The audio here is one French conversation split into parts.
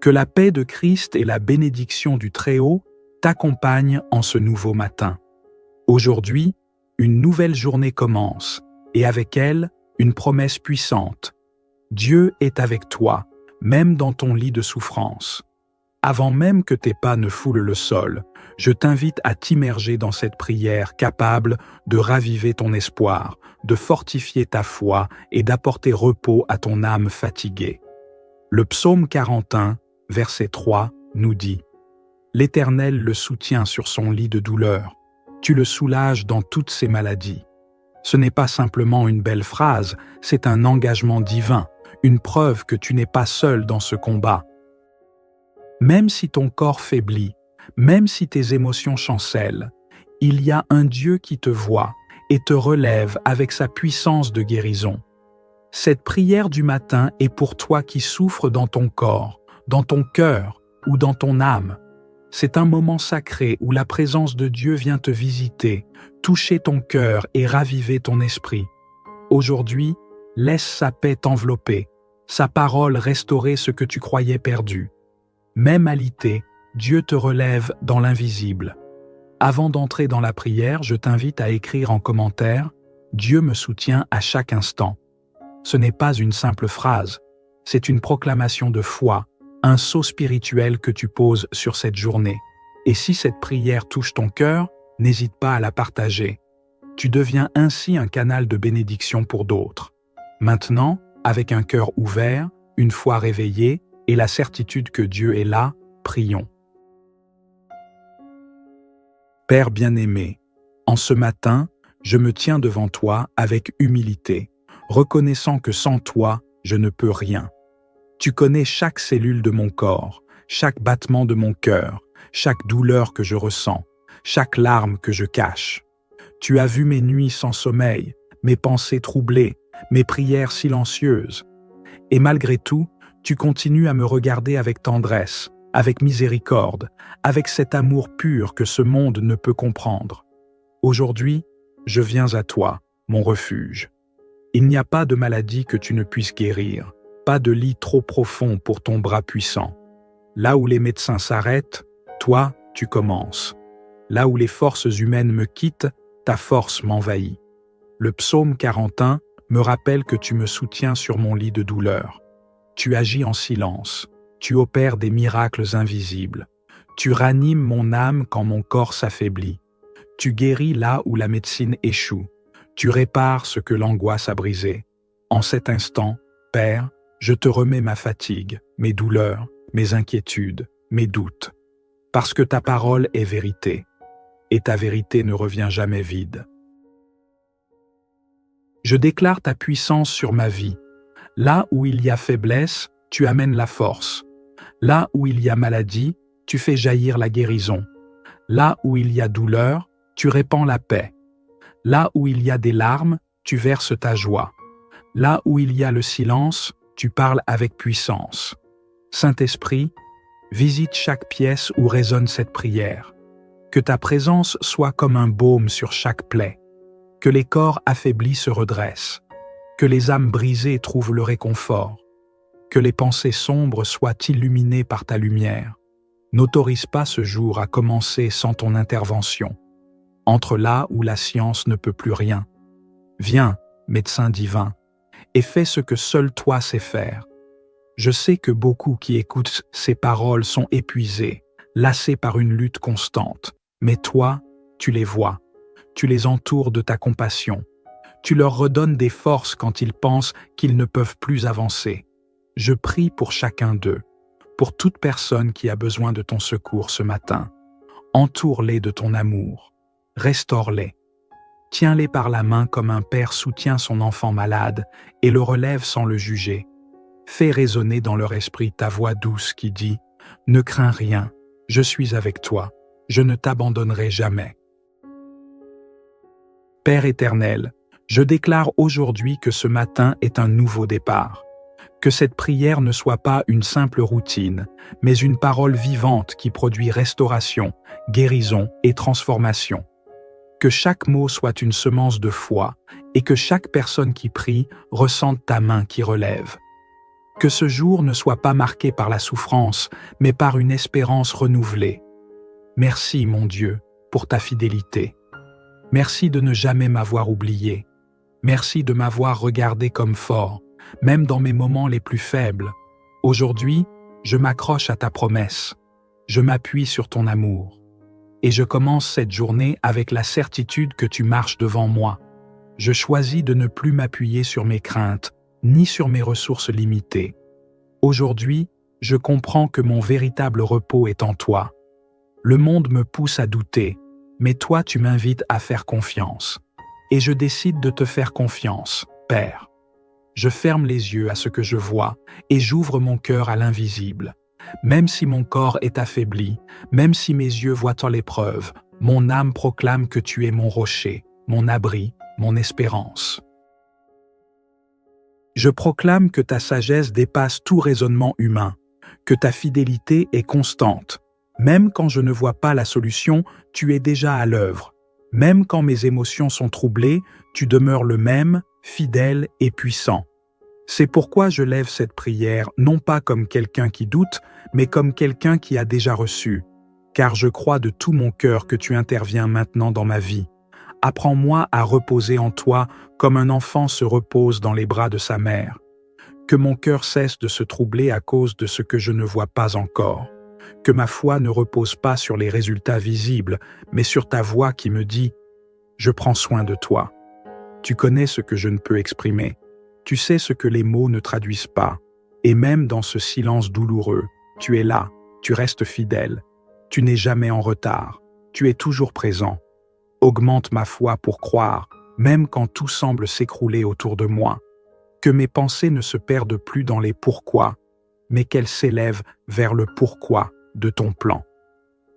Que la paix de Christ et la bénédiction du Très-Haut t'accompagnent en ce nouveau matin. Aujourd'hui, une nouvelle journée commence, et avec elle, une promesse puissante. Dieu est avec toi, même dans ton lit de souffrance. Avant même que tes pas ne foulent le sol, je t'invite à t'immerger dans cette prière capable de raviver ton espoir, de fortifier ta foi et d'apporter repos à ton âme fatiguée. Le psaume 41, verset 3, nous dit « L'Éternel le soutient sur son lit de douleur. Tu le soulages dans toutes ses maladies. » Ce n'est pas simplement une belle phrase, c'est un engagement divin, une preuve que tu n'es pas seul dans ce combat. Même si ton corps faiblit, même si tes émotions chancellent, il y a un Dieu qui te voit et te relève avec sa puissance de guérison. Cette prière du matin est pour toi qui souffres dans ton corps, dans ton cœur ou dans ton âme. C'est un moment sacré où la présence de Dieu vient te visiter, toucher ton cœur et raviver ton esprit. Aujourd'hui, laisse sa paix t'envelopper, sa parole restaurer ce que tu croyais perdu. Même alité, Dieu te relève dans l'invisible. Avant d'entrer dans la prière, je t'invite à écrire en commentaire « Dieu me soutient à chaque instant ». Ce n'est pas une simple phrase, c'est une proclamation de foi, un sceau spirituel que tu poses sur cette journée. Et si cette prière touche ton cœur, n'hésite pas à la partager. Tu deviens ainsi un canal de bénédiction pour d'autres. Maintenant, avec un cœur ouvert, une foi réveillée et la certitude que Dieu est là, prions. Père bien-aimé, en ce matin, je me tiens devant toi avec humilité, reconnaissant que sans toi, je ne peux rien. Tu connais chaque cellule de mon corps, chaque battement de mon cœur, chaque douleur que je ressens, chaque larme que je cache. Tu as vu mes nuits sans sommeil, mes pensées troublées, mes prières silencieuses. Et malgré tout, tu continues à me regarder avec tendresse, avec miséricorde, avec cet amour pur que ce monde ne peut comprendre. Aujourd'hui, je viens à toi, mon refuge. Il n'y a pas de maladie que tu ne puisses guérir, pas de lit trop profond pour ton bras puissant. Là où les médecins s'arrêtent, toi, tu commences. Là où les forces humaines me quittent, ta force m'envahit. Le psaume 41 me rappelle que tu me soutiens sur mon lit de douleur. Tu agis en silence, tu opères des miracles invisibles. Tu ranimes mon âme quand mon corps s'affaiblit. Tu guéris là où la médecine échoue. Tu répares ce que l'angoisse a brisé. En cet instant, Père, je te remets ma fatigue, mes douleurs, mes inquiétudes, mes doutes. Parce que ta parole est vérité, et ta vérité ne revient jamais vide. Je déclare ta puissance sur ma vie. Là où il y a faiblesse, tu amènes la force. Là où il y a maladie, tu fais jaillir la guérison. Là où il y a douleur, tu répands la paix. Là où il y a des larmes, tu verses ta joie. Là où il y a le silence, tu parles avec puissance. Saint-Esprit, visite chaque pièce où résonne cette prière. Que ta présence soit comme un baume sur chaque plaie. Que les corps affaiblis se redressent. Que les âmes brisées trouvent le réconfort. Que les pensées sombres soient illuminées par ta lumière. N'autorise pas ce jour à commencer sans ton intervention. Entre là où la science ne peut plus rien. Viens, médecin divin, et fais ce que seul toi sais faire. Je sais que beaucoup qui écoutent ces paroles sont épuisés, lassés par une lutte constante. Mais toi, tu les vois, tu les entoures de ta compassion. Tu leur redonnes des forces quand ils pensent qu'ils ne peuvent plus avancer. Je prie pour chacun d'eux, pour toute personne qui a besoin de ton secours ce matin. Entoure-les de ton amour, restaure-les. Tiens-les par la main comme un père soutient son enfant malade et le relève sans le juger. Fais résonner dans leur esprit ta voix douce qui dit « Ne crains rien, je suis avec toi, je ne t'abandonnerai jamais. » Père éternel, je déclare aujourd'hui que ce matin est un nouveau départ. Que cette prière ne soit pas une simple routine, mais une parole vivante qui produit restauration, guérison et transformation. Que chaque mot soit une semence de foi et que chaque personne qui prie ressente ta main qui relève. Que ce jour ne soit pas marqué par la souffrance, mais par une espérance renouvelée. Merci, mon Dieu, pour ta fidélité. Merci de ne jamais m'avoir oublié. Merci de m'avoir regardé comme fort, même dans mes moments les plus faibles. Aujourd'hui, je m'accroche à ta promesse. Je m'appuie sur ton amour. Et je commence cette journée avec la certitude que tu marches devant moi. Je choisis de ne plus m'appuyer sur mes craintes, ni sur mes ressources limitées. Aujourd'hui, je comprends que mon véritable repos est en toi. Le monde me pousse à douter, mais toi tu m'invites à faire confiance. Et je décide de te faire confiance, Père. Je ferme les yeux à ce que je vois et j'ouvre mon cœur à l'invisible. Même si mon corps est affaibli, même si mes yeux voient tant l'épreuve, mon âme proclame que tu es mon rocher, mon abri, mon espérance. Je proclame que ta sagesse dépasse tout raisonnement humain, que ta fidélité est constante. Même quand je ne vois pas la solution, tu es déjà à l'œuvre. Même quand mes émotions sont troublées, tu demeures le même, fidèle et puissant. C'est pourquoi je lève cette prière, non pas comme quelqu'un qui doute, mais comme quelqu'un qui a déjà reçu. Car je crois de tout mon cœur que tu interviens maintenant dans ma vie. Apprends-moi à reposer en toi comme un enfant se repose dans les bras de sa mère. Que mon cœur cesse de se troubler à cause de ce que je ne vois pas encore. Que ma foi ne repose pas sur les résultats visibles, mais sur ta voix qui me dit « Je prends soin de toi ». Tu connais ce que je ne peux exprimer. Tu sais ce que les mots ne traduisent pas. Et même dans ce silence douloureux, tu es là, tu restes fidèle. Tu n'es jamais en retard. Tu es toujours présent. Augmente ma foi pour croire, même quand tout semble s'écrouler autour de moi. Que mes pensées ne se perdent plus dans les pourquoi, mais qu'elles s'élèvent vers le pourquoi de ton plan.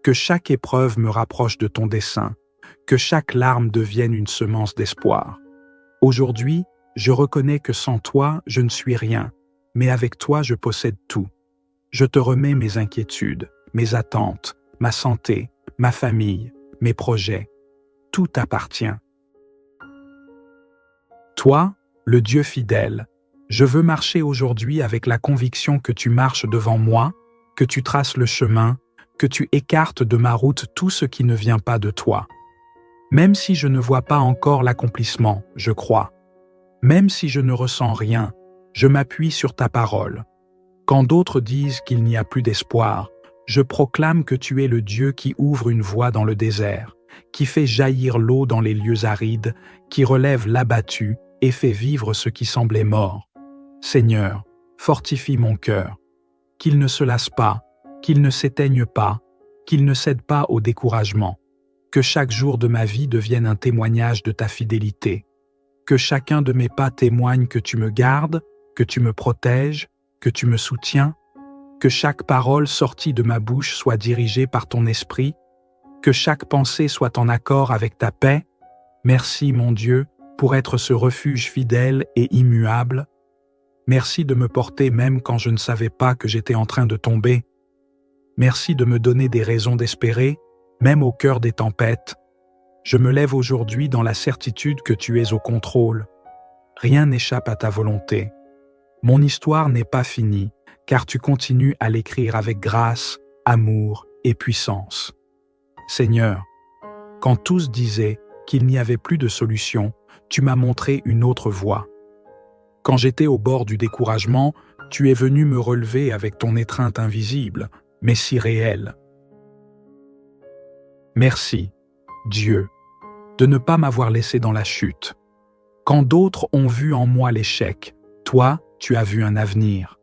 Que chaque épreuve me rapproche de ton dessein, que chaque larme devienne une semence d'espoir. Aujourd'hui, je reconnais que sans toi, je ne suis rien, mais avec toi, je possède tout. Je te remets mes inquiétudes, mes attentes, ma santé, ma famille, mes projets. Tout t'appartient. Toi, le Dieu fidèle, je veux marcher aujourd'hui avec la conviction que tu marches devant moi, que tu traces le chemin, que tu écartes de ma route tout ce qui ne vient pas de toi. Même si je ne vois pas encore l'accomplissement, je crois. Même si je ne ressens rien, je m'appuie sur ta parole. Quand d'autres disent qu'il n'y a plus d'espoir, je proclame que tu es le Dieu qui ouvre une voie dans le désert, qui fait jaillir l'eau dans les lieux arides, qui relève l'abattu et fait vivre ce qui semblait mort. Seigneur, fortifie mon cœur, qu'il ne se lasse pas, qu'il ne s'éteigne pas, qu'il ne cède pas au découragement, que chaque jour de ma vie devienne un témoignage de ta fidélité, que chacun de mes pas témoigne que tu me gardes, que tu me protèges, que tu me soutiens, que chaque parole sortie de ma bouche soit dirigée par ton esprit, que chaque pensée soit en accord avec ta paix. Merci, mon Dieu, pour être ce refuge fidèle et immuable. Merci de me porter même quand je ne savais pas que j'étais en train de tomber. Merci de me donner des raisons d'espérer, même au cœur des tempêtes. Je me lève aujourd'hui dans la certitude que tu es au contrôle. Rien n'échappe à ta volonté. Mon histoire n'est pas finie, car tu continues à l'écrire avec grâce, amour et puissance. Seigneur, quand tous disaient qu'il n'y avait plus de solution, tu m'as montré une autre voie. Quand j'étais au bord du découragement, tu es venu me relever avec ton étreinte invisible, mais si réelle. Merci, Dieu, de ne pas m'avoir laissé dans la chute. Quand d'autres ont vu en moi l'échec, toi, tu as vu un avenir.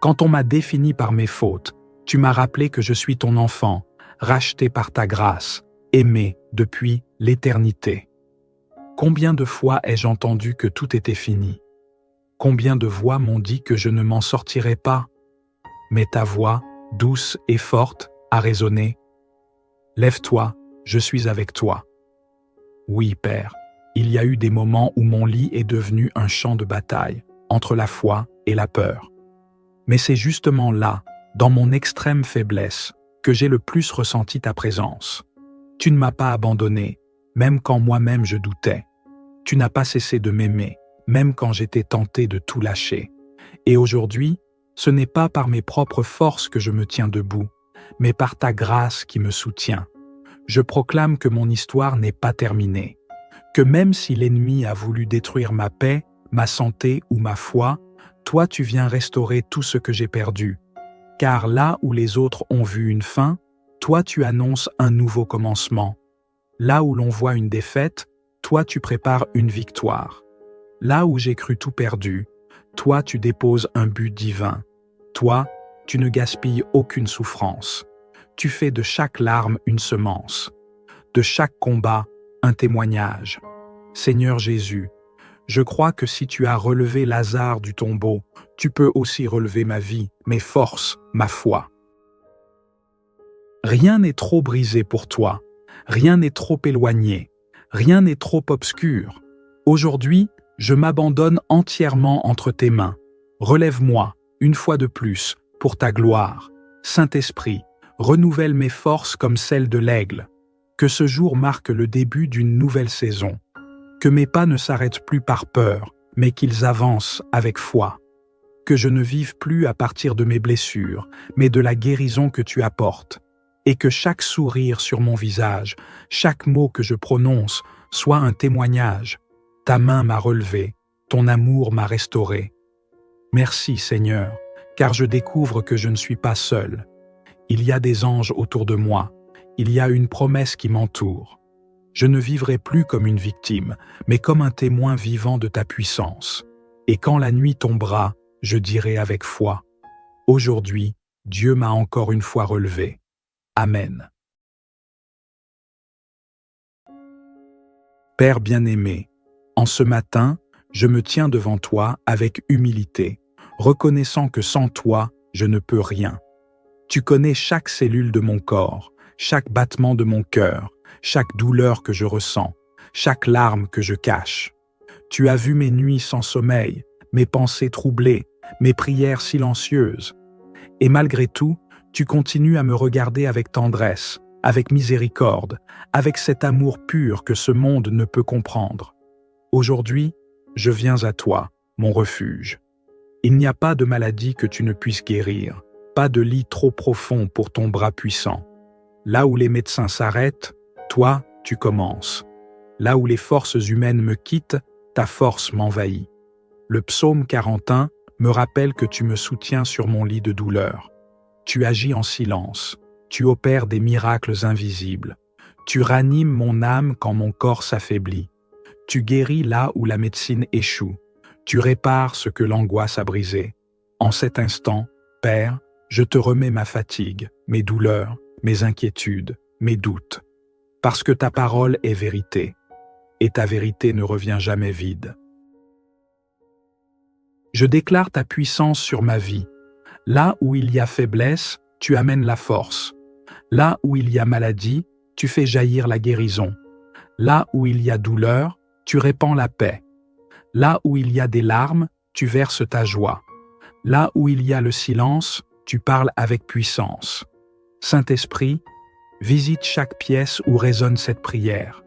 Quand on m'a défini par mes fautes, tu m'as rappelé que je suis ton enfant, racheté par ta grâce, aimé depuis l'éternité. Combien de fois ai-je entendu que tout était fini? Combien de voix m'ont dit que je ne m'en sortirais pas? Mais ta voix, douce et forte, a résonné. Lève-toi, je suis avec toi. Oui, Père, il y a eu des moments où mon lit est devenu un champ de bataille, entre la foi et la peur. Mais c'est justement là, dans mon extrême faiblesse, que j'ai le plus ressenti ta présence. Tu ne m'as pas abandonné, même quand moi-même je doutais. Tu n'as pas cessé de m'aimer, même quand j'étais tenté de tout lâcher. Et aujourd'hui, Ce n'est pas par mes propres forces que je me tiens debout, mais par ta grâce qui me soutient. Je proclame que mon histoire n'est pas terminée, que même si l'ennemi a voulu détruire ma paix, ma santé ou ma foi, toi tu viens restaurer tout ce que j'ai perdu. Car là où les autres ont vu une fin, toi tu annonces un nouveau commencement. Là où l'on voit une défaite, toi tu prépares une victoire. Là où j'ai cru tout perdu, toi tu déposes un but divin. Toi, tu ne gaspilles aucune souffrance. Tu fais de chaque larme une semence, de chaque combat un témoignage. Seigneur Jésus, je crois que si tu as relevé Lazare du tombeau, tu peux aussi relever ma vie, mes forces, ma foi. Rien n'est trop brisé pour toi, rien n'est trop éloigné, rien n'est trop obscur. Aujourd'hui, je m'abandonne entièrement entre tes mains. Relève-moi, une fois de plus, pour ta gloire. Saint-Esprit, renouvelle mes forces comme celles de l'aigle. Que ce jour marque le début d'une nouvelle saison. Que mes pas ne s'arrêtent plus par peur, mais qu'ils avancent avec foi. Que je ne vive plus à partir de mes blessures, mais de la guérison que tu apportes. Et que chaque sourire sur mon visage, chaque mot que je prononce, soit un témoignage. Ta main m'a relevé, ton amour m'a restauré. Merci Seigneur, car je découvre que je ne suis pas seul. Il y a des anges autour de moi, il y a une promesse qui m'entoure. Je ne vivrai plus comme une victime, mais comme un témoin vivant de ta puissance. Et quand la nuit tombera, je dirai avec foi, « Aujourd'hui, Dieu m'a encore une fois relevé. » Amen. Père bien-aimé, en ce matin, je me tiens devant toi avec humilité, reconnaissant que sans toi, je ne peux rien. Tu connais chaque cellule de mon corps, chaque battement de mon cœur, chaque douleur que je ressens, chaque larme que je cache. Tu as vu mes nuits sans sommeil, mes pensées troublées, mes prières silencieuses. Et malgré tout, tu continues à me regarder avec tendresse, avec miséricorde, avec cet amour pur que ce monde ne peut comprendre. Aujourd'hui, je viens à toi, mon refuge. Il n'y a pas de maladie que tu ne puisses guérir, pas de lit trop profond pour ton bras puissant. Là où les médecins s'arrêtent, toi, tu commences. Là où les forces humaines me quittent, ta force m'envahit. Le psaume 41 me rappelle que tu me soutiens sur mon lit de douleur. Tu agis en silence, tu opères des miracles invisibles. Tu ranimes mon âme quand mon corps s'affaiblit. Tu guéris là où la médecine échoue. Tu répares ce que l'angoisse a brisé. En cet instant, Père, je te remets ma fatigue, mes douleurs, mes inquiétudes, mes doutes. Parce que ta parole est vérité, et ta vérité ne revient jamais vide. Je déclare ta puissance sur ma vie. Là où il y a faiblesse, tu amènes la force. Là où il y a maladie, tu fais jaillir la guérison. Là où il y a douleur, tu répands la paix. Là où il y a des larmes, tu verses ta joie. Là où il y a le silence, tu parles avec puissance. Saint-Esprit, visite chaque pièce où résonne cette prière.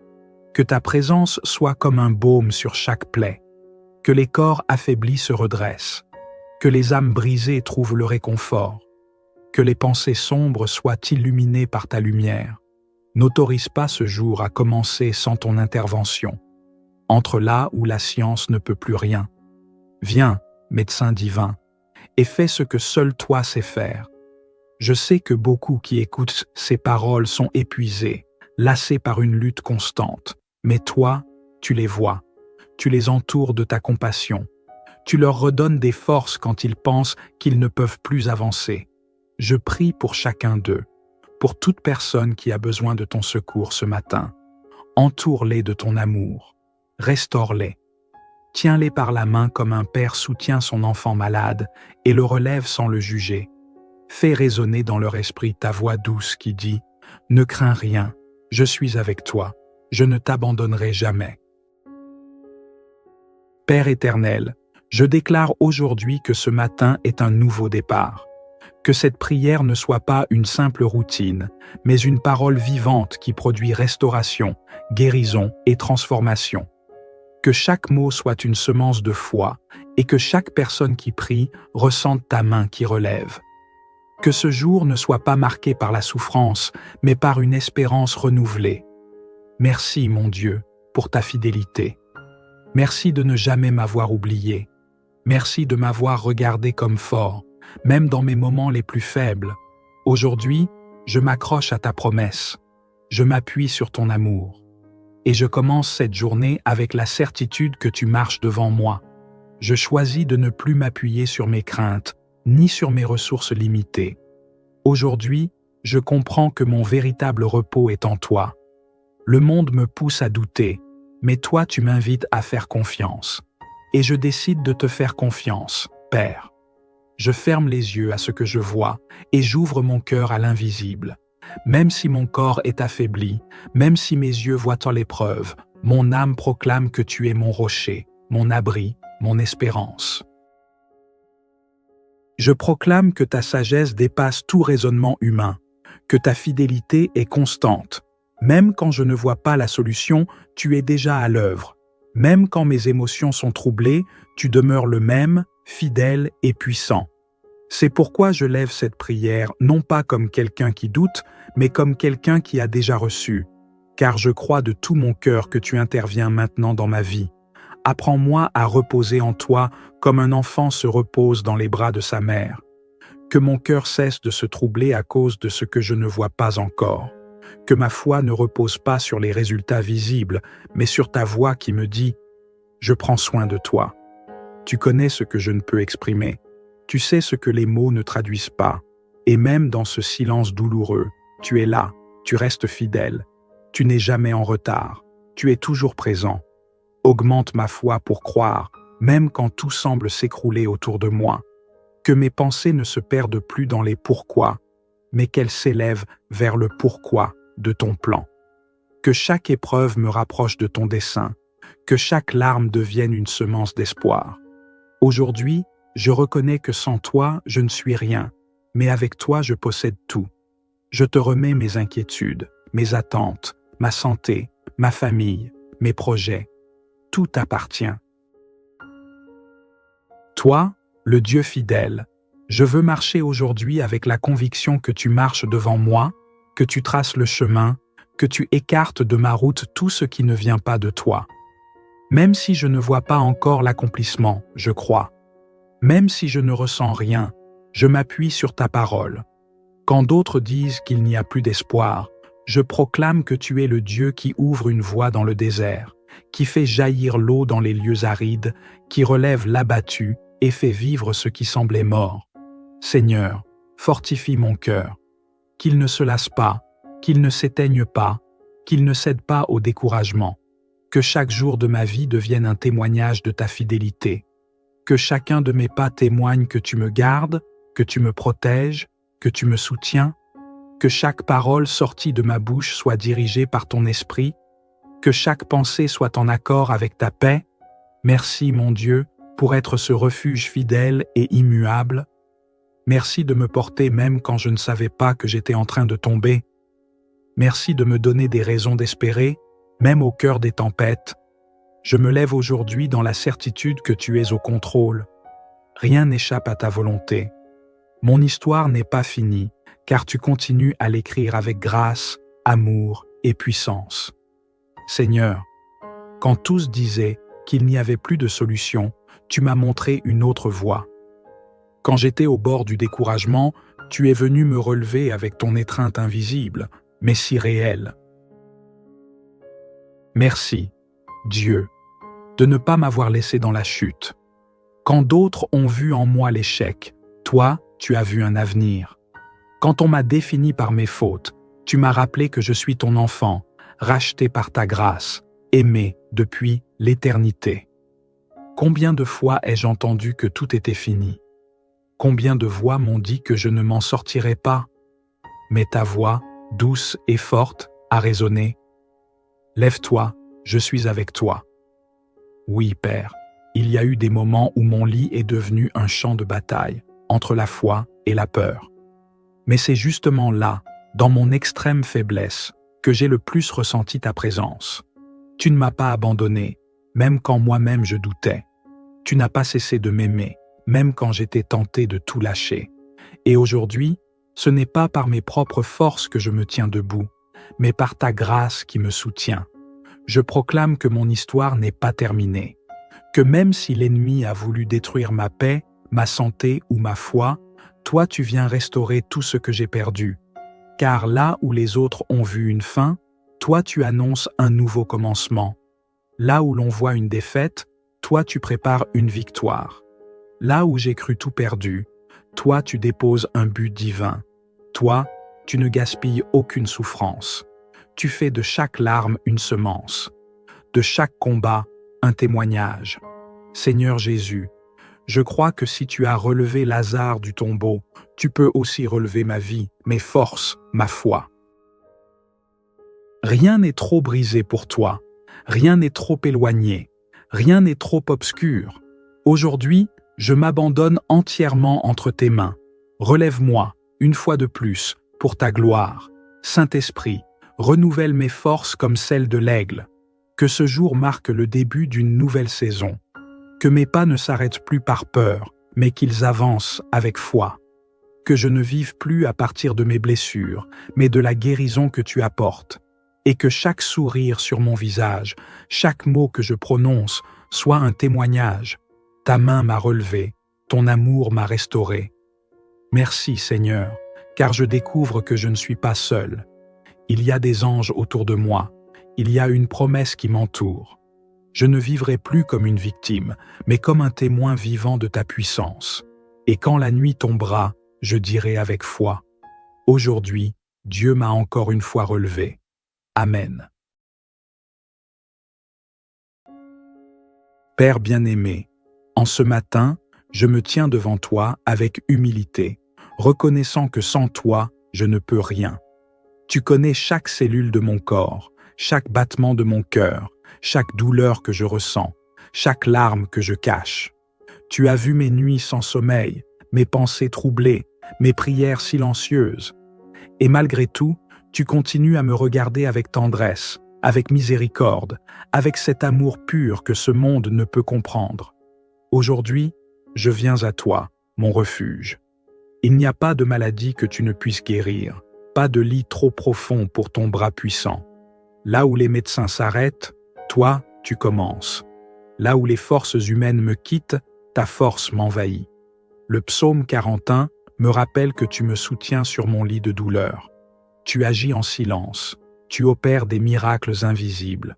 Que ta présence soit comme un baume sur chaque plaie. Que les corps affaiblis se redressent. Que les âmes brisées trouvent le réconfort. Que les pensées sombres soient illuminées par ta lumière. N'autorise pas ce jour à commencer sans ton intervention. Entre là où la science ne peut plus rien. Viens, médecin divin, et fais ce que seul toi sais faire. Je sais que beaucoup qui écoutent ces paroles sont épuisés, lassés par une lutte constante. Mais toi, tu les vois, tu les entoures de ta compassion. Tu leur redonnes des forces quand ils pensent qu'ils ne peuvent plus avancer. Je prie pour chacun d'eux, pour toute personne qui a besoin de ton secours ce matin. Entoure-les de ton amour, restaure-les. Tiens-les par la main comme un père soutient son enfant malade et le relève sans le juger. Fais résonner dans leur esprit ta voix douce qui dit « Ne crains rien, je suis avec toi, je ne t'abandonnerai jamais. » Père éternel, je déclare aujourd'hui que ce matin est un nouveau départ. Que cette prière ne soit pas une simple routine, mais une parole vivante qui produit restauration, guérison et transformation. Que chaque mot soit une semence de foi et que chaque personne qui prie ressente ta main qui relève. Que ce jour ne soit pas marqué par la souffrance, mais par une espérance renouvelée. Merci, mon Dieu, pour ta fidélité. Merci de ne jamais m'avoir oublié. Merci de m'avoir regardé comme fort, même dans mes moments les plus faibles. Aujourd'hui, je m'accroche à ta promesse. Je m'appuie sur ton amour. Et je commence cette journée avec la certitude que tu marches devant moi. Je choisis de ne plus m'appuyer sur mes craintes, ni sur mes ressources limitées. Aujourd'hui, je comprends que mon véritable repos est en toi. Le monde me pousse à douter, mais toi tu m'invites à faire confiance. Et je décide de te faire confiance, Père. Je ferme les yeux à ce que je vois et j'ouvre mon cœur à l'invisible. Même si mon corps est affaibli, même si mes yeux voient en l'épreuve, mon âme proclame que tu es mon rocher, mon abri, mon espérance. Je proclame que ta sagesse dépasse tout raisonnement humain, que ta fidélité est constante. Même quand je ne vois pas la solution, tu es déjà à l'œuvre. Même quand mes émotions sont troublées, tu demeures le même, fidèle et puissant. C'est pourquoi je lève cette prière, non pas comme quelqu'un qui doute, mais comme quelqu'un qui a déjà reçu. Car je crois de tout mon cœur que tu interviens maintenant dans ma vie. Apprends-moi à reposer en toi comme un enfant se repose dans les bras de sa mère. Que mon cœur cesse de se troubler à cause de ce que je ne vois pas encore. Que ma foi ne repose pas sur les résultats visibles, mais sur ta voix qui me dit « Je prends soin de toi ». Tu connais ce que je ne peux exprimer. Tu sais ce que les mots ne traduisent pas. Et même dans ce silence douloureux, tu es là, tu restes fidèle. Tu n'es jamais en retard. Tu es toujours présent. Augmente ma foi pour croire, même quand tout semble s'écrouler autour de moi. Que mes pensées ne se perdent plus dans les pourquoi, mais qu'elles s'élèvent vers le pourquoi de ton plan. Que chaque épreuve me rapproche de ton dessein, que chaque larme devienne une semence d'espoir. Aujourd'hui, je reconnais que sans toi, je ne suis rien, mais avec toi, je possède tout. Je te remets mes inquiétudes, mes attentes, ma santé, ma famille, mes projets. Tout t'appartient. Toi, le Dieu fidèle, je veux marcher aujourd'hui avec la conviction que tu marches devant moi, que tu traces le chemin, que tu écartes de ma route tout ce qui ne vient pas de toi. Même si je ne vois pas encore l'accomplissement, je crois. Même si je ne ressens rien, je m'appuie sur ta parole. Quand d'autres disent qu'il n'y a plus d'espoir, je proclame que tu es le Dieu qui ouvre une voie dans le désert, qui fait jaillir l'eau dans les lieux arides, qui relève l'abattu et fait vivre ce qui semblait mort. Seigneur, fortifie mon cœur, qu'il ne se lasse pas, qu'il ne s'éteigne pas, qu'il ne cède pas au découragement, que chaque jour de ma vie devienne un témoignage de ta fidélité, que chacun de mes pas témoigne que tu me gardes, que tu me protèges, que tu me soutiens, que chaque parole sortie de ma bouche soit dirigée par ton esprit, que chaque pensée soit en accord avec ta paix. Merci, mon Dieu, pour être ce refuge fidèle et immuable. Merci de me porter même quand je ne savais pas que j'étais en train de tomber. Merci de me donner des raisons d'espérer, même au cœur des tempêtes. Je me lève aujourd'hui dans la certitude que tu es au contrôle. Rien n'échappe à ta volonté. Mon histoire n'est pas finie, car tu continues à l'écrire avec grâce, amour et puissance. Seigneur, quand tous disaient qu'il n'y avait plus de solution, tu m'as montré une autre voie. Quand j'étais au bord du découragement, tu es venu me relever avec ton étreinte invisible, mais si réelle. Merci, Dieu, de ne pas m'avoir laissé dans la chute. Quand d'autres ont vu en moi l'échec, toi, tu as vu un avenir. Quand on m'a défini par mes fautes, tu m'as rappelé que je suis ton enfant, racheté par ta grâce, aimé depuis l'éternité. Combien de fois ai-je entendu que tout était fini? Combien de voix m'ont dit que je ne m'en sortirais pas? Mais ta voix, douce et forte, a résonné. Lève-toi, je suis avec toi. Oui, Père, il y a eu des moments où mon lit est devenu un champ de bataille, entre la foi et la peur. Mais c'est justement là, dans mon extrême faiblesse, que j'ai le plus ressenti ta présence. Tu ne m'as pas abandonné, même quand moi-même je doutais. Tu n'as pas cessé de m'aimer, même quand j'étais tenté de tout lâcher. Et aujourd'hui, ce n'est pas par mes propres forces que je me tiens debout, mais par ta grâce qui me soutient. Je proclame que mon histoire n'est pas terminée, que même si l'ennemi a voulu détruire ma paix, ma santé ou ma foi, toi tu viens restaurer tout ce que j'ai perdu. Car là où les autres ont vu une fin, toi tu annonces un nouveau commencement. Là où l'on voit une défaite, toi tu prépares une victoire. Là où j'ai cru tout perdu, toi tu déposes un but divin. Toi, tu ne gaspilles aucune souffrance. Tu fais de chaque larme une semence, de chaque combat un témoignage. Seigneur Jésus, je crois que si tu as relevé Lazare du tombeau, tu peux aussi relever ma vie, mes forces, ma foi. Rien n'est trop brisé pour toi, rien n'est trop éloigné, rien n'est trop obscur. Aujourd'hui, je m'abandonne entièrement entre tes mains. Relève-moi, une fois de plus, pour ta gloire. Saint-Esprit, renouvelle mes forces comme celles de l'aigle. Que ce jour marque le début d'une nouvelle saison. Que mes pas ne s'arrêtent plus par peur, mais qu'ils avancent avec foi. Que je ne vive plus à partir de mes blessures, mais de la guérison que tu apportes. Et que chaque sourire sur mon visage, chaque mot que je prononce, soit un témoignage. Ta main m'a relevé, ton amour m'a restauré. Merci Seigneur, car je découvre que je ne suis pas seul. Il y a des anges autour de moi, il y a une promesse qui m'entoure. Je ne vivrai plus comme une victime, mais comme un témoin vivant de ta puissance. Et quand la nuit tombera, je dirai avec foi, « Aujourd'hui, Dieu m'a encore une fois relevé. » Amen. Père bien-aimé, en ce matin, je me tiens devant toi avec humilité, reconnaissant que sans toi, je ne peux rien. Tu connais chaque cellule de mon corps, chaque battement de mon cœur, chaque douleur que je ressens, chaque larme que je cache. Tu as vu mes nuits sans sommeil, mes pensées troublées, mes prières silencieuses. Et malgré tout, tu continues à me regarder avec tendresse, avec miséricorde, avec cet amour pur que ce monde ne peut comprendre. Aujourd'hui, je viens à toi, mon refuge. Il n'y a pas de maladie que tu ne puisses guérir, pas de lit trop profond pour ton bras puissant. Là où les médecins s'arrêtent, toi, tu commences. Là où les forces humaines me quittent, ta force m'envahit. Le psaume 41 me rappelle que tu me soutiens sur mon lit de douleur. Tu agis en silence, tu opères des miracles invisibles.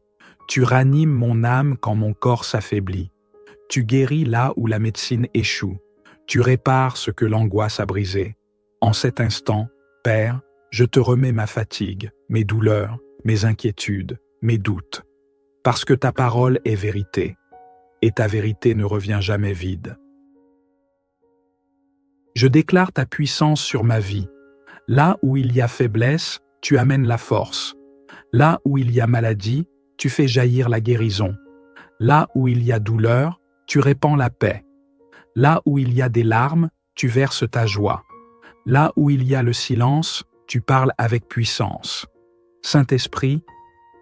Tu ranimes mon âme quand mon corps s'affaiblit. Tu guéris là où la médecine échoue. Tu répares ce que l'angoisse a brisé. En cet instant, Père, je te remets ma fatigue, mes douleurs, mes inquiétudes, mes doutes. Parce que ta parole est vérité, et ta vérité ne revient jamais vide. Je déclare ta puissance sur ma vie. Là où il y a faiblesse, tu amènes la force. Là où il y a maladie, tu fais jaillir la guérison. Là où il y a douleur, tu répands la paix. Là où il y a des larmes, tu verses ta joie. Là où il y a le silence, tu parles avec puissance. Saint-Esprit,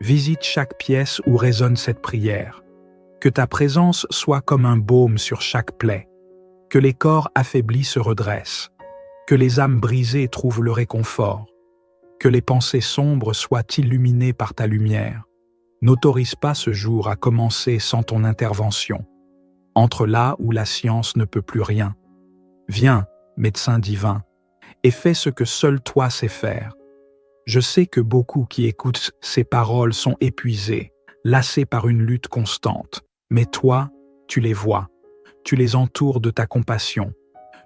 visite chaque pièce où résonne cette prière. Que ta présence soit comme un baume sur chaque plaie. Que les corps affaiblis se redressent. Que les âmes brisées trouvent le réconfort. Que les pensées sombres soient illuminées par ta lumière. N'autorise pas ce jour à commencer sans ton intervention. Entre là où la science ne peut plus rien. Viens, médecin divin, et fais ce que seul toi sais faire. Je sais que beaucoup qui écoutent ces paroles sont épuisés, lassés par une lutte constante. Mais toi, tu les vois. Tu les entoures de ta compassion.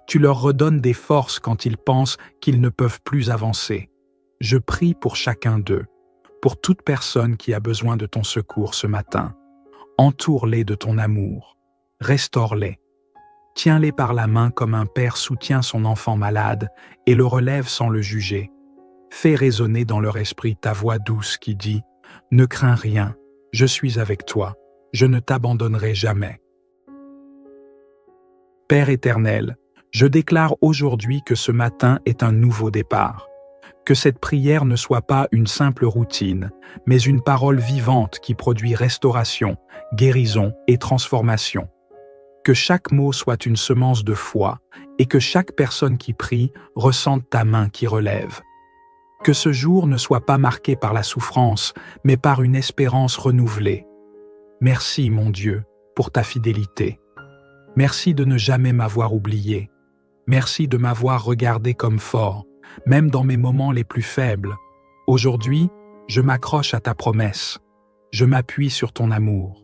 Tu leur redonnes des forces quand ils pensent qu'ils ne peuvent plus avancer. Je prie pour chacun d'eux, pour toute personne qui a besoin de ton secours ce matin. Entoure-les de ton amour. Restaure-les. Tiens-les par la main comme un père soutient son enfant malade et le relève sans le juger. Fais résonner dans leur esprit ta voix douce qui dit « Ne crains rien, je suis avec toi, je ne t'abandonnerai jamais. » Père éternel, je déclare aujourd'hui que ce matin est un nouveau départ, Que cette prière ne soit pas une simple routine, mais une parole vivante qui produit restauration, guérison et transformation. Que chaque mot soit une semence de foi et que chaque personne qui prie ressente ta main qui relève. Que ce jour ne soit pas marqué par la souffrance, mais par une espérance renouvelée. Merci, mon Dieu, pour ta fidélité. Merci de ne jamais m'avoir oublié. Merci de m'avoir regardé comme fort, même dans mes moments les plus faibles. Aujourd'hui, je m'accroche à ta promesse. Je m'appuie sur ton amour.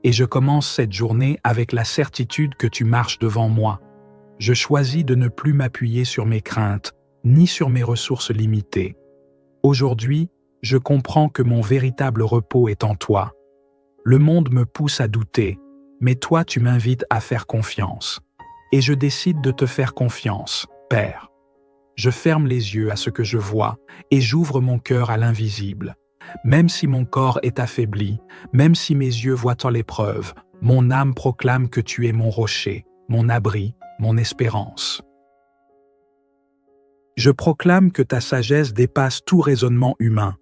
Et je commence cette journée avec la certitude que tu marches devant moi. Je choisis de ne plus m'appuyer sur mes craintes, ni sur mes ressources limitées. Aujourd'hui, je comprends que mon véritable repos est en toi. Le monde me pousse à douter, mais toi tu m'invites à faire confiance. Et je décide de te faire confiance, Père. Je ferme les yeux à ce que je vois et j'ouvre mon cœur à l'invisible. Même si mon corps est affaibli, même si mes yeux voient en l'épreuve, mon âme proclame que tu es mon rocher, mon abri, mon espérance. Je proclame que ta sagesse dépasse tout raisonnement humain,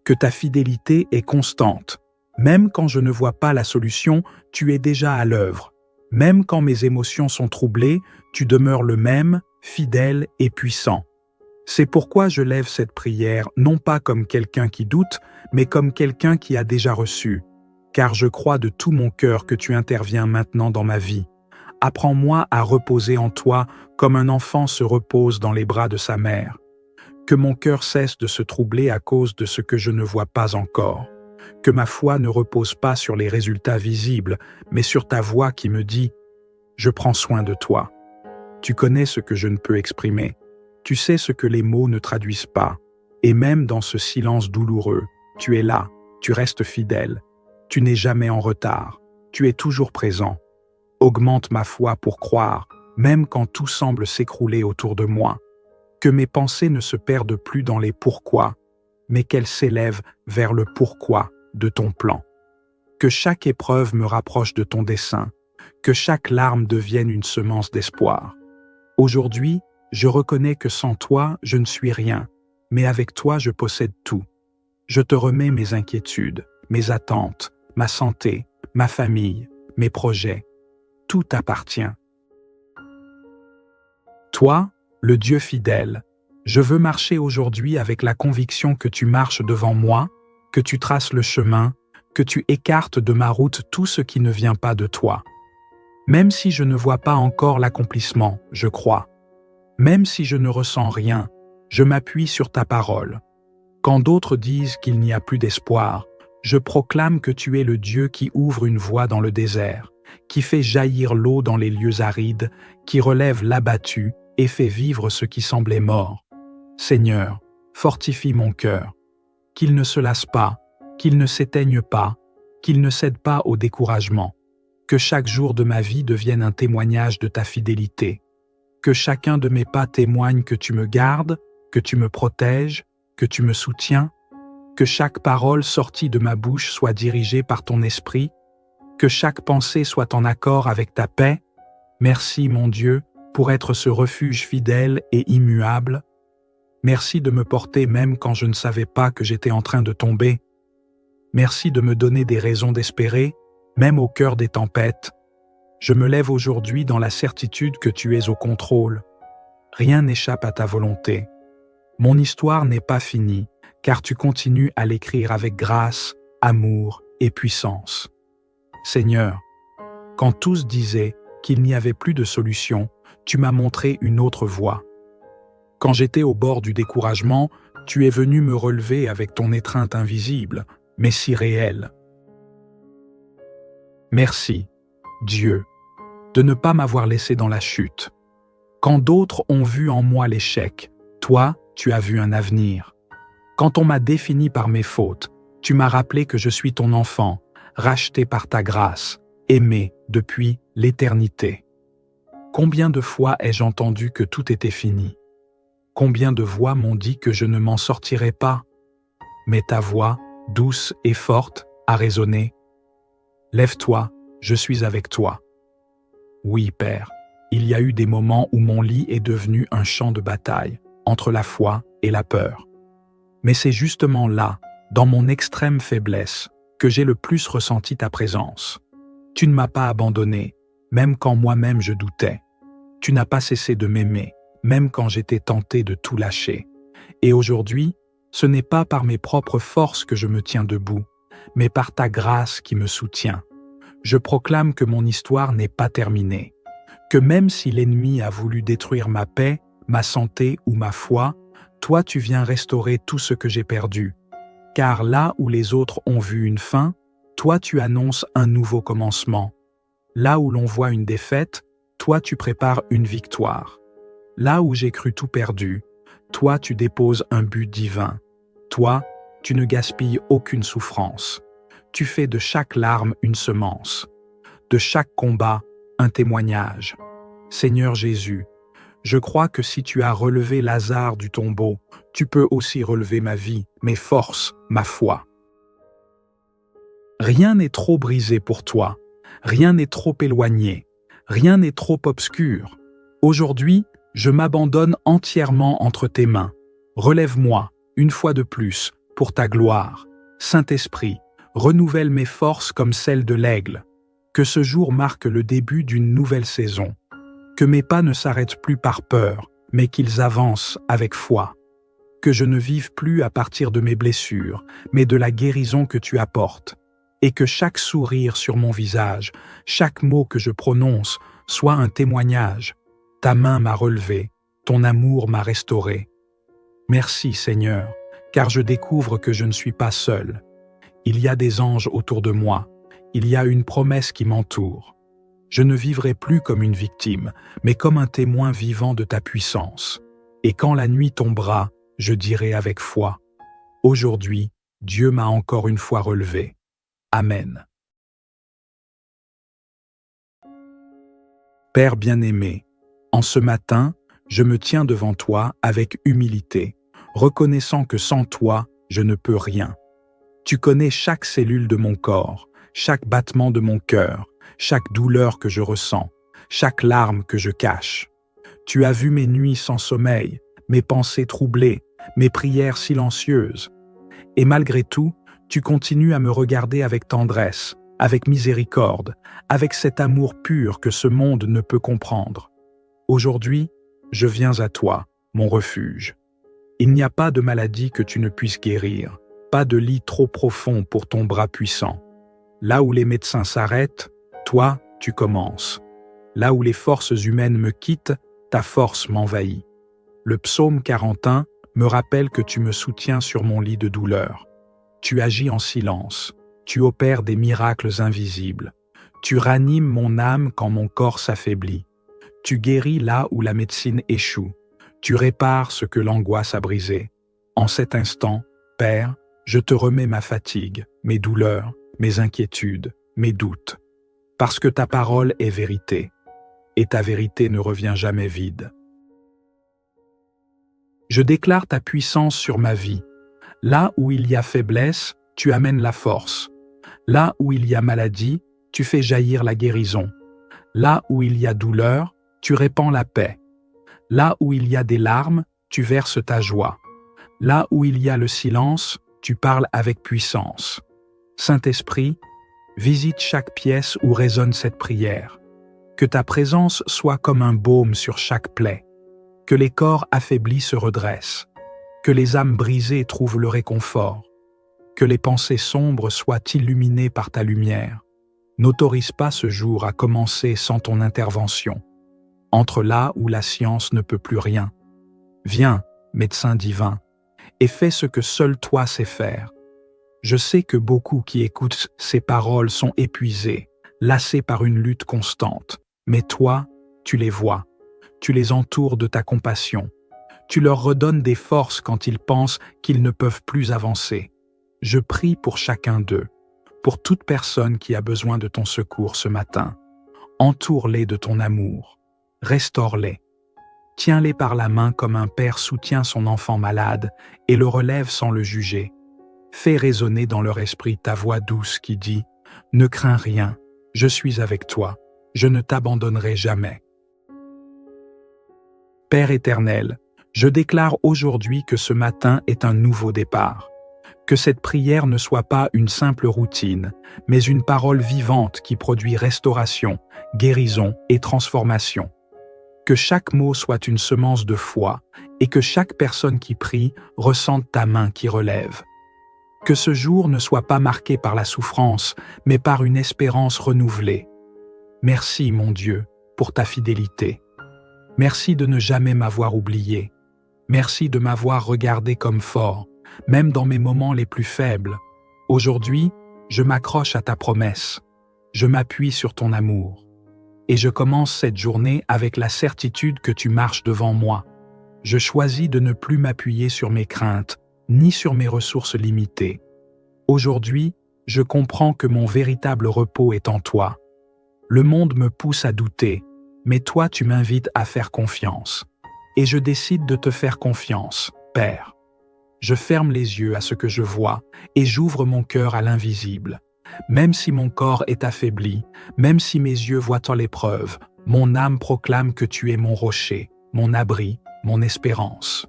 que ta fidélité est constante. Même quand je ne vois pas la solution, tu es déjà à l'œuvre. Même quand mes émotions sont troublées, tu demeures le même, fidèle et puissant. C'est pourquoi je lève cette prière, non pas comme quelqu'un qui doute, mais comme quelqu'un qui a déjà reçu. Car je crois de tout mon cœur que tu interviens maintenant dans ma vie. Apprends-moi à reposer en toi comme un enfant se repose dans les bras de sa mère. Que mon cœur cesse de se troubler à cause de ce que je ne vois pas encore. Que ma foi ne repose pas sur les résultats visibles, mais sur ta voix qui me dit « Je prends soin de toi ». Tu connais ce que je ne peux exprimer. Tu sais ce que les mots ne traduisent pas. Et même dans ce silence douloureux, tu es là, tu restes fidèle. Tu n'es jamais en retard. Tu es toujours présent. Augmente ma foi pour croire, même quand tout semble s'écrouler autour de moi. Que mes pensées ne se perdent plus dans les pourquoi, mais qu'elles s'élèvent vers le pourquoi de ton plan. Que chaque épreuve me rapproche de ton dessein, que chaque larme devienne une semence d'espoir. Aujourd'hui, je reconnais que sans toi, je ne suis rien, mais avec toi, je possède tout. Je te remets mes inquiétudes, mes attentes, ma santé, ma famille, mes projets. Tout t'appartient. Toi, le Dieu fidèle, je veux marcher aujourd'hui avec la conviction que tu marches devant moi, que tu traces le chemin, que tu écartes de ma route tout ce qui ne vient pas de toi. Même si je ne vois pas encore l'accomplissement, je crois. Même si je ne ressens rien, je m'appuie sur ta parole. Quand d'autres disent qu'il n'y a plus d'espoir, je proclame que tu es le Dieu qui ouvre une voie dans le désert, qui fait jaillir l'eau dans les lieux arides, qui relève l'abattu et fait vivre ce qui semblait mort. Seigneur, fortifie mon cœur, qu'il ne se lasse pas, qu'il ne s'éteigne pas, qu'il ne cède pas au découragement, que chaque jour de ma vie devienne un témoignage de ta fidélité, que chacun de mes pas témoigne que tu me gardes, que tu me protèges, que tu me soutiens, que chaque parole sortie de ma bouche soit dirigée par ton esprit, que chaque pensée soit en accord avec ta paix. Merci, mon Dieu, pour être ce refuge fidèle et immuable. Merci de me porter même quand je ne savais pas que j'étais en train de tomber. Merci de me donner des raisons d'espérer, même au cœur des tempêtes. Je me lève aujourd'hui dans la certitude que tu es au contrôle. Rien n'échappe à ta volonté. Mon histoire n'est pas finie, car tu continues à l'écrire avec grâce, amour et puissance. Seigneur, quand tous disaient qu'il n'y avait plus de solution, tu m'as montré une autre voie. Quand j'étais au bord du découragement, tu es venu me relever avec ton étreinte invisible, mais si réelle. Merci, Dieu, de ne pas m'avoir laissé dans la chute. Quand d'autres ont vu en moi l'échec, toi, tu as vu un avenir. Quand on m'a défini par mes fautes, tu m'as rappelé que je suis ton enfant, racheté par ta grâce, aimé depuis l'éternité. Combien de fois ai-je entendu que tout était fini? Combien de voix m'ont dit que je ne m'en sortirais pas? Mais ta voix, douce et forte, a résonné. Lève-toi, je suis avec toi. Oui, Père, il y a eu des moments où mon lit est devenu un champ de bataille, entre la foi et la peur. Mais c'est justement là, dans mon extrême faiblesse, que j'ai le plus ressenti ta présence. Tu ne m'as pas abandonné, même quand moi-même je doutais. Tu n'as pas cessé de m'aimer, même quand j'étais tenté de tout lâcher. Et aujourd'hui, ce n'est pas par mes propres forces que je me tiens debout, mais par ta grâce qui me soutient. Je proclame que mon histoire n'est pas terminée, que même si l'ennemi a voulu détruire ma paix, ma santé ou ma foi, toi tu viens restaurer tout ce que j'ai perdu. Car là où les autres ont vu une fin, toi tu annonces un nouveau commencement. Là où l'on voit une défaite, toi tu prépares une victoire. Là où j'ai cru tout perdu, toi tu déposes un but divin. Toi, tu ne gaspilles aucune souffrance. Tu fais de chaque larme une semence, de chaque combat un témoignage. Seigneur Jésus, je crois que si tu as relevé Lazare du tombeau, tu peux aussi relever ma vie, mes forces, ma foi. Rien n'est trop brisé pour toi, rien n'est trop éloigné, rien n'est trop obscur. Aujourd'hui, je m'abandonne entièrement entre tes mains. Relève-moi, une fois de plus, pour ta gloire. Saint-Esprit, renouvelle mes forces comme celles de l'aigle. Que ce jour marque le début d'une nouvelle saison. Que mes pas ne s'arrêtent plus par peur, mais qu'ils avancent avec foi. Que je ne vive plus à partir de mes blessures, mais de la guérison que tu apportes. Et que chaque sourire sur mon visage, chaque mot que je prononce, soit un témoignage. Ta main m'a relevé, ton amour m'a restauré. Merci Seigneur, car je découvre que je ne suis pas seul. Il y a des anges autour de moi, il y a une promesse qui m'entoure. Je ne vivrai plus comme une victime, mais comme un témoin vivant de ta puissance. Et quand la nuit tombera, je dirai avec foi, « Aujourd'hui, Dieu m'a encore une fois relevé. » Amen. Père bien-aimé, en ce matin, je me tiens devant toi avec humilité, reconnaissant que sans toi, je ne peux rien. Tu connais chaque cellule de mon corps, chaque battement de mon cœur, chaque douleur que je ressens, chaque larme que je cache. Tu as vu mes nuits sans sommeil, mes pensées troublées, mes prières silencieuses. Et malgré tout, tu continues à me regarder avec tendresse, avec miséricorde, avec cet amour pur que ce monde ne peut comprendre. Aujourd'hui, je viens à toi, mon refuge. Il n'y a pas de maladie que tu ne puisses guérir, pas de lit trop profond pour ton bras puissant. Là où les médecins s'arrêtent, toi, tu commences. Là où les forces humaines me quittent, ta force m'envahit. Le psaume 41 me rappelle que tu me soutiens sur mon lit de douleur. Tu agis en silence, tu opères des miracles invisibles. Tu ranimes mon âme quand mon corps s'affaiblit. Tu guéris là où la médecine échoue. Tu répares ce que l'angoisse a brisé. En cet instant, Père, je te remets ma fatigue, mes douleurs, mes inquiétudes, mes doutes. Parce que ta parole est vérité, et ta vérité ne revient jamais vide. Je déclare ta puissance sur ma vie. Là où il y a faiblesse, tu amènes la force. Là où il y a maladie, tu fais jaillir la guérison. Là où il y a douleur, tu répands la paix. Là où il y a des larmes, tu verses ta joie. Là où il y a le silence, tu parles avec puissance. Saint-Esprit, visite chaque pièce où résonne cette prière. Que ta présence soit comme un baume sur chaque plaie. Que les corps affaiblis se redressent. Que les âmes brisées trouvent le réconfort. Que les pensées sombres soient illuminées par ta lumière. N'autorise pas ce jour à commencer sans ton intervention. Entre là où la science ne peut plus rien. Viens, médecin divin, et fais ce que seul toi sais faire. Je sais que beaucoup qui écoutent ces paroles sont épuisés, lassés par une lutte constante. Mais toi, tu les vois, tu les entoures de ta compassion. Tu leur redonnes des forces quand ils pensent qu'ils ne peuvent plus avancer. Je prie pour chacun d'eux, pour toute personne qui a besoin de ton secours ce matin. Entoure-les de ton amour, restaure-les. Tiens-les par la main comme un père soutient son enfant malade et le relève sans le juger. Fais résonner dans leur esprit ta voix douce qui dit « Ne crains rien, je suis avec toi, je ne t'abandonnerai jamais. » Père éternel, Je déclare aujourd'hui que ce matin est un nouveau départ. Que cette prière ne soit pas une simple routine, mais une parole vivante qui produit restauration, guérison et transformation. Que chaque mot soit une semence de foi et que chaque personne qui prie ressente ta main qui relève. Que ce jour ne soit pas marqué par la souffrance, mais par une espérance renouvelée. Merci, mon Dieu, pour ta fidélité. Merci de ne jamais m'avoir oublié. Merci de m'avoir regardé comme fort, même dans mes moments les plus faibles. Aujourd'hui, je m'accroche à ta promesse. Je m'appuie sur ton amour. Et je commence cette journée avec la certitude que tu marches devant moi. Je choisis de ne plus m'appuyer sur mes craintes, ni sur mes ressources limitées. Aujourd'hui, je comprends que mon véritable repos est en toi. Le monde me pousse à douter, mais toi tu m'invites à faire confiance. Et je décide de te faire confiance, Père. Je ferme les yeux à ce que je vois et j'ouvre mon cœur à l'invisible. Même si mon corps est affaibli, même si mes yeux voient en l'épreuve, mon âme proclame que tu es mon rocher, mon abri, mon espérance.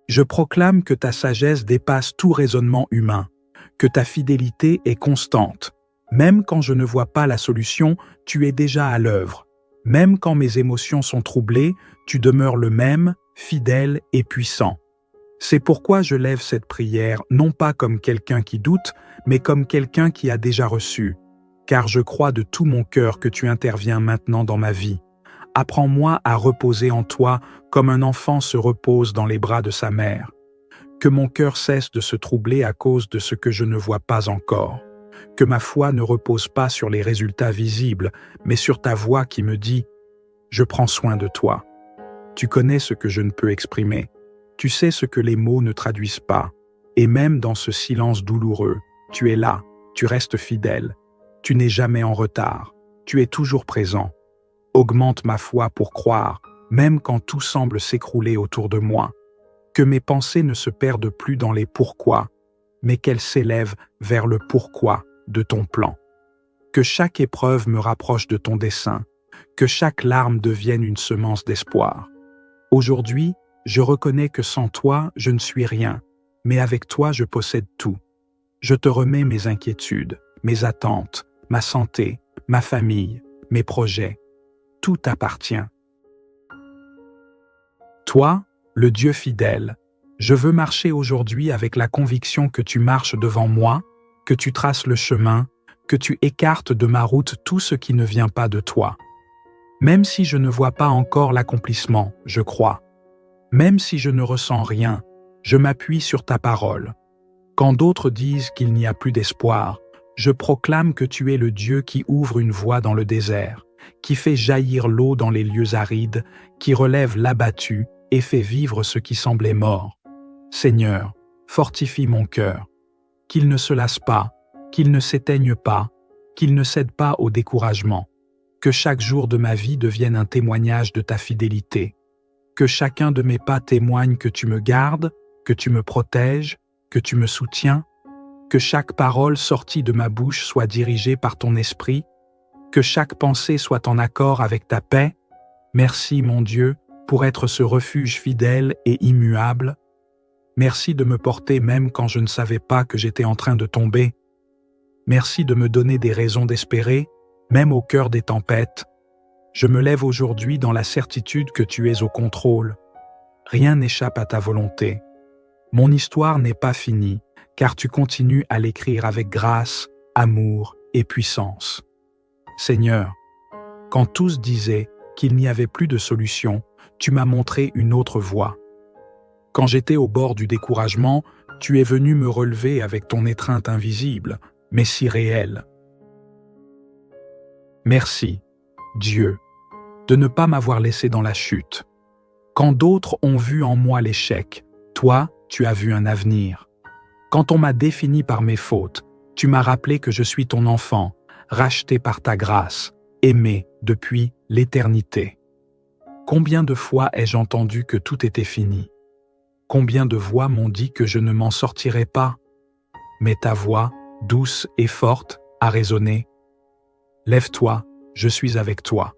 Je proclame que ta sagesse dépasse tout raisonnement humain, que ta fidélité est constante. Même quand je ne vois pas la solution, tu es déjà à l'œuvre. Même quand mes émotions sont troublées, tu demeures le même, fidèle et puissant. C'est pourquoi je lève cette prière, non pas comme quelqu'un qui doute, mais comme quelqu'un qui a déjà reçu. Car je crois de tout mon cœur que tu interviens maintenant dans ma vie. Apprends-moi à reposer en toi comme un enfant se repose dans les bras de sa mère. Que mon cœur cesse de se troubler à cause de ce que je ne vois pas encore. Que ma foi ne repose pas sur les résultats visibles, mais sur ta voix qui me dit « Je prends soin de toi ». Tu connais ce que je ne peux exprimer. Tu sais ce que les mots ne traduisent pas. Et même dans ce silence douloureux, tu es là, tu restes fidèle. Tu n'es jamais en retard. Tu es toujours présent. Augmente ma foi pour croire, même quand tout semble s'écrouler autour de moi. Que mes pensées ne se perdent plus dans les pourquoi, mais qu'elles s'élèvent vers le pourquoi de ton plan. Que chaque épreuve me rapproche de ton dessein, que chaque larme devienne une semence d'espoir. Aujourd'hui, je reconnais que sans toi, je ne suis rien, mais avec toi, je possède tout. Je te remets mes inquiétudes, mes attentes, ma santé, ma famille, mes projets. Tout t'appartient. Toi, le Dieu fidèle, je veux marcher aujourd'hui avec la conviction que tu marches devant moi, que tu traces le chemin, que tu écartes de ma route tout ce qui ne vient pas de toi. Même si je ne vois pas encore l'accomplissement, je crois. Même si je ne ressens rien, je m'appuie sur ta parole. Quand d'autres disent qu'il n'y a plus d'espoir, je proclame que tu es le Dieu qui ouvre une voie dans le désert, qui fait jaillir l'eau dans les lieux arides, qui relève l'abattu et fait vivre ce qui semblait mort. Seigneur, fortifie mon cœur, qu'il ne se lasse pas, qu'il ne s'éteigne pas, qu'il ne cède pas au découragement, que chaque jour de ma vie devienne un témoignage de ta fidélité, que chacun de mes pas témoigne que tu me gardes, que tu me protèges, que tu me soutiens, que chaque parole sortie de ma bouche soit dirigée par ton esprit, que chaque pensée soit en accord avec ta paix. Merci, mon Dieu, pour être ce refuge fidèle et immuable. Merci de me porter même quand je ne savais pas que j'étais en train de tomber. Merci de me donner des raisons d'espérer, même au cœur des tempêtes. Je me lève aujourd'hui dans la certitude que tu es au contrôle. Rien n'échappe à ta volonté. Mon histoire n'est pas finie, car tu continues à l'écrire avec grâce, amour et puissance. Seigneur, quand tous disaient qu'il n'y avait plus de solution, tu m'as montré une autre voie. Quand j'étais au bord du découragement, tu es venu me relever avec ton étreinte invisible, mais si réelle. Merci, Dieu, de ne pas m'avoir laissé dans la chute. Quand d'autres ont vu en moi l'échec, toi, tu as vu un avenir. Quand on m'a défini par mes fautes, tu m'as rappelé que je suis ton enfant, racheté par ta grâce, aimé depuis l'éternité. Combien de fois ai-je entendu que tout était fini? Combien de voix m'ont dit que je ne m'en sortirais pas? Mais ta voix, douce et forte, a résonné. Lève-toi, je suis avec toi.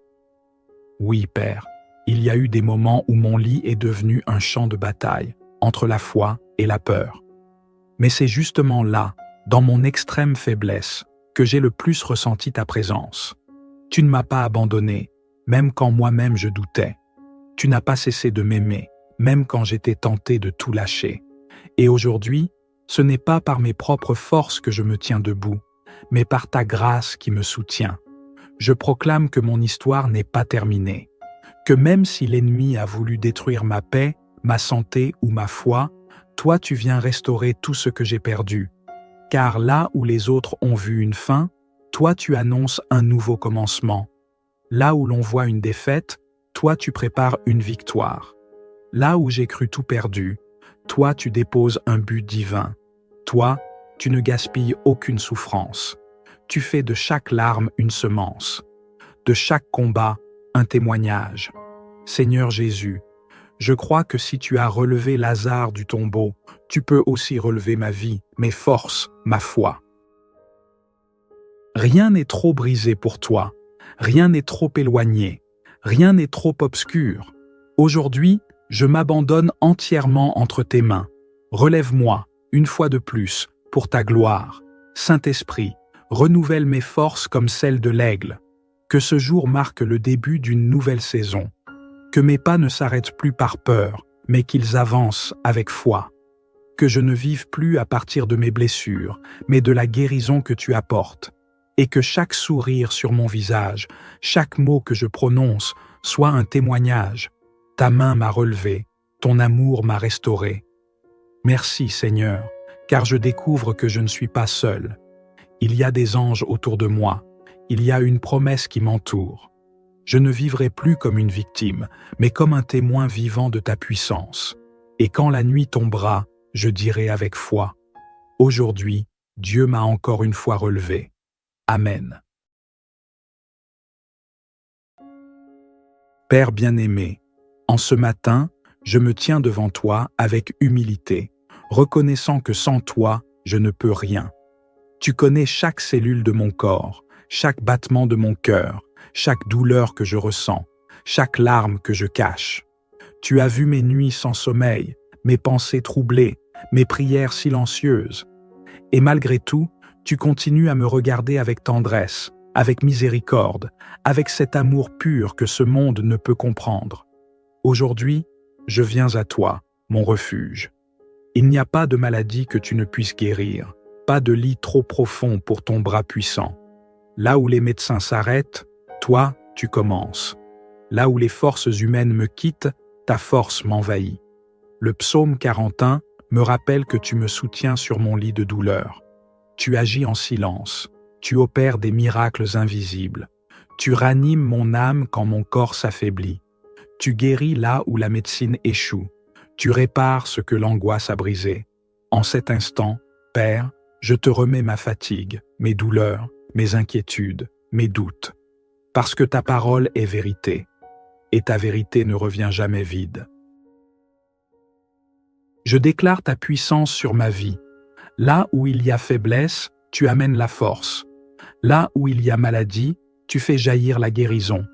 Oui, Père, Il y a eu des moments où mon lit est devenu un champ de bataille, entre la foi et la peur. Mais c'est justement là, dans mon extrême faiblesse, que j'ai le plus ressenti ta présence. Tu ne m'as pas abandonné, même quand moi-même je doutais. Tu n'as pas cessé de m'aimer, même quand j'étais tenté de tout lâcher. Et aujourd'hui, ce n'est pas par mes propres forces que je me tiens debout, mais par ta grâce qui me soutient. Je proclame que mon histoire n'est pas terminée, que même si l'ennemi a voulu détruire ma paix, ma santé ou ma foi, toi tu viens restaurer tout ce que j'ai perdu. Car là où les autres ont vu une fin, toi tu annonces un nouveau commencement. Là où l'on voit une défaite, toi tu prépares une victoire. Là où j'ai cru tout perdu, toi tu déposes un but divin. Toi, tu ne gaspilles aucune souffrance. Tu fais de chaque larme une semence, de chaque combat un témoignage. Seigneur Jésus, je crois que si tu as relevé Lazare du tombeau, tu peux aussi relever ma vie, mes forces, ma foi. Rien n'est trop brisé pour toi, rien n'est trop éloigné, rien n'est trop obscur. Aujourd'hui, je m'abandonne entièrement entre tes mains. Relève-moi, une fois de plus, pour ta gloire. Saint-Esprit, renouvelle mes forces comme celles de l'aigle. Que ce jour marque le début d'une nouvelle saison. Que mes pas ne s'arrêtent plus par peur, mais qu'ils avancent avec foi. Que je ne vive plus à partir de mes blessures, mais de la guérison que tu apportes. Et que chaque sourire sur mon visage, chaque mot que je prononce, soit un témoignage. Ta main m'a relevé, ton amour m'a restauré. Merci Seigneur, car je découvre que je ne suis pas seul. Il y a des anges autour de moi, il y a une promesse qui m'entoure. Je ne vivrai plus comme une victime, mais comme un témoin vivant de ta puissance. Et quand la nuit tombera, je dirai avec foi, « Aujourd'hui, Dieu m'a encore une fois relevé. » Amen. Père bien-aimé, en ce matin, je me tiens devant toi avec humilité, reconnaissant que sans toi, je ne peux rien. Tu connais chaque cellule de mon corps, chaque battement de mon cœur, chaque douleur que je ressens, chaque larme que je cache. Tu as vu mes nuits sans sommeil, mes pensées troublées, mes prières silencieuses. Et malgré tout, tu continues à me regarder avec tendresse, avec miséricorde, avec cet amour pur que ce monde ne peut comprendre. Aujourd'hui, je viens à toi, mon refuge. Il n'y a pas de maladie que tu ne puisses guérir, pas de lit trop profond pour ton bras puissant. Là où les médecins s'arrêtent, toi, tu commences. Là où les forces humaines me quittent, ta force m'envahit. Le psaume 41 me rappelle que tu me soutiens sur mon lit de douleur. Tu agis en silence, tu opères des miracles invisibles. Tu ranimes mon âme quand mon corps s'affaiblit. Tu guéris là où la médecine échoue. Tu répares ce que l'angoisse a brisé. En cet instant, Père, je te remets ma fatigue, mes douleurs, mes inquiétudes, mes doutes. Parce que ta parole est vérité, et ta vérité ne revient jamais vide. Je déclare ta puissance sur ma vie. Là où il y a faiblesse, tu amènes la force. Là où il y a maladie, tu fais jaillir la guérison.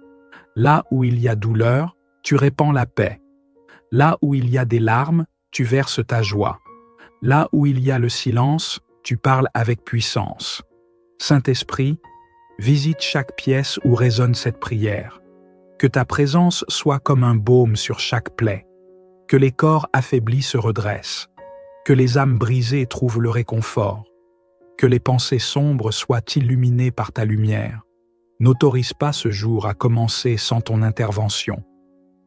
Là où il y a douleur, tu répands la paix. Là où il y a des larmes, tu verses ta joie. Là où il y a le silence, tu parles avec puissance. Saint-Esprit, visite chaque pièce où résonne cette prière. Que ta présence soit comme un baume sur chaque plaie. Que les corps affaiblis se redressent. Que les âmes brisées trouvent le réconfort. Que les pensées sombres soient illuminées par ta lumière. N'autorise pas ce jour à commencer sans ton intervention.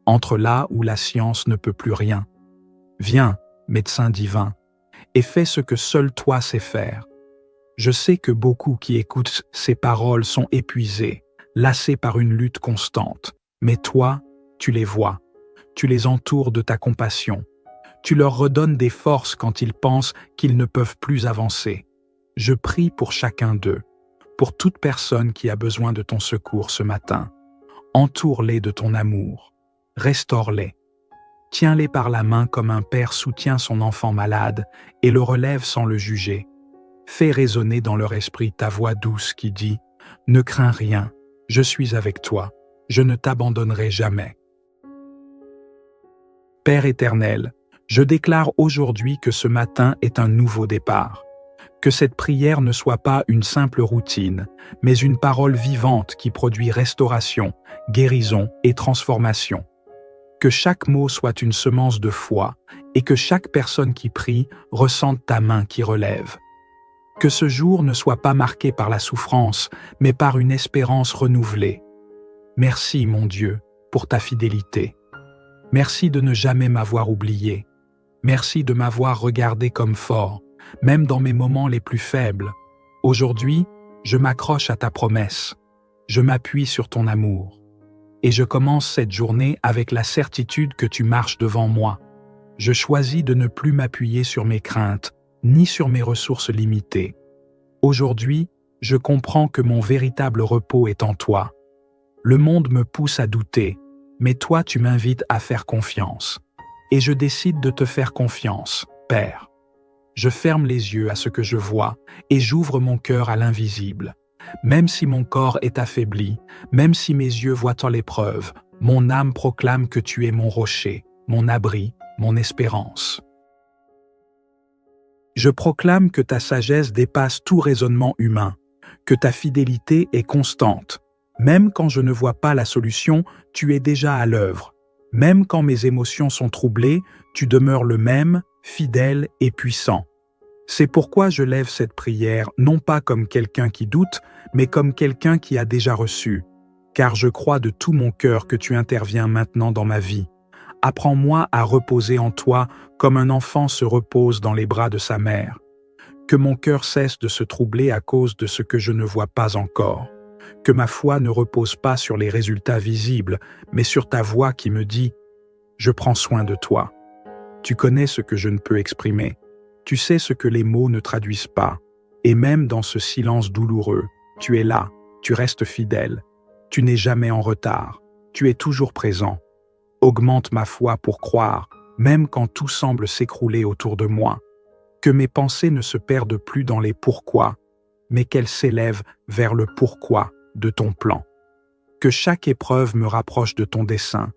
Entre là où la science ne peut plus rien. Viens, médecin divin, et fais ce que seul toi sais faire. Je sais que beaucoup qui écoutent ces paroles sont épuisés, lassés par une lutte constante. Mais toi, tu les vois, tu les entoures de ta compassion. Tu leur redonnes des forces quand ils pensent qu'ils ne peuvent plus avancer. Je prie pour chacun d'eux, pour toute personne qui a besoin de ton secours ce matin. Entoure-les de ton amour, restaure-les. Tiens-les par la main comme un père soutient son enfant malade et le relève sans le juger. Fais résonner dans leur esprit ta voix douce qui dit « Ne crains rien, je suis avec toi, je ne t'abandonnerai jamais. » Père éternel, je déclare aujourd'hui que ce matin est un nouveau départ. Que cette prière ne soit pas une simple routine, mais une parole vivante qui produit restauration, guérison et transformation. Que chaque mot soit une semence de foi et que chaque personne qui prie ressente ta main qui relève. Que ce jour ne soit pas marqué par la souffrance, mais par une espérance renouvelée. Merci, mon Dieu, pour ta fidélité. Merci de ne jamais m'avoir oublié. Merci de m'avoir regardé comme fort, même dans mes moments les plus faibles. Aujourd'hui, je m'accroche à ta promesse. Je m'appuie sur ton amour. Et je commence cette journée avec la certitude que tu marches devant moi. Je choisis de ne plus m'appuyer sur mes craintes, ni sur mes ressources limitées. Aujourd'hui, je comprends que mon véritable repos est en toi. Le monde me pousse à douter, mais toi tu m'invites à faire confiance. Et je décide de te faire confiance, Père. Je ferme les yeux à ce que je vois et j'ouvre mon cœur à l'invisible. Même si mon corps est affaibli, même si mes yeux voient en l'épreuve, mon âme proclame que tu es mon rocher, mon abri, mon espérance. Je proclame que ta sagesse dépasse tout raisonnement humain, que ta fidélité est constante. Même quand je ne vois pas la solution, tu es déjà à l'œuvre. Même quand mes émotions sont troublées, tu demeures le même, fidèle et puissant. C'est pourquoi je lève cette prière non pas comme quelqu'un qui doute, mais comme quelqu'un qui a déjà reçu. Car je crois de tout mon cœur que tu interviens maintenant dans ma vie. Apprends-moi à reposer en toi comme un enfant se repose dans les bras de sa mère. Que mon cœur cesse de se troubler à cause de ce que je ne vois pas encore. Que ma foi ne repose pas sur les résultats visibles, mais sur ta voix qui me dit « Je prends soin de toi ». Tu connais ce que je ne peux exprimer. Tu sais ce que les mots ne traduisent pas. Et même dans ce silence douloureux, tu es là, tu restes fidèle. Tu n'es jamais en retard. Tu es toujours présent. Augmente ma foi pour croire, même quand tout semble s'écrouler autour de moi. Que mes pensées ne se perdent plus dans les pourquoi, mais qu'elles s'élèvent vers le pourquoi de ton plan. Que chaque épreuve me rapproche de ton dessein,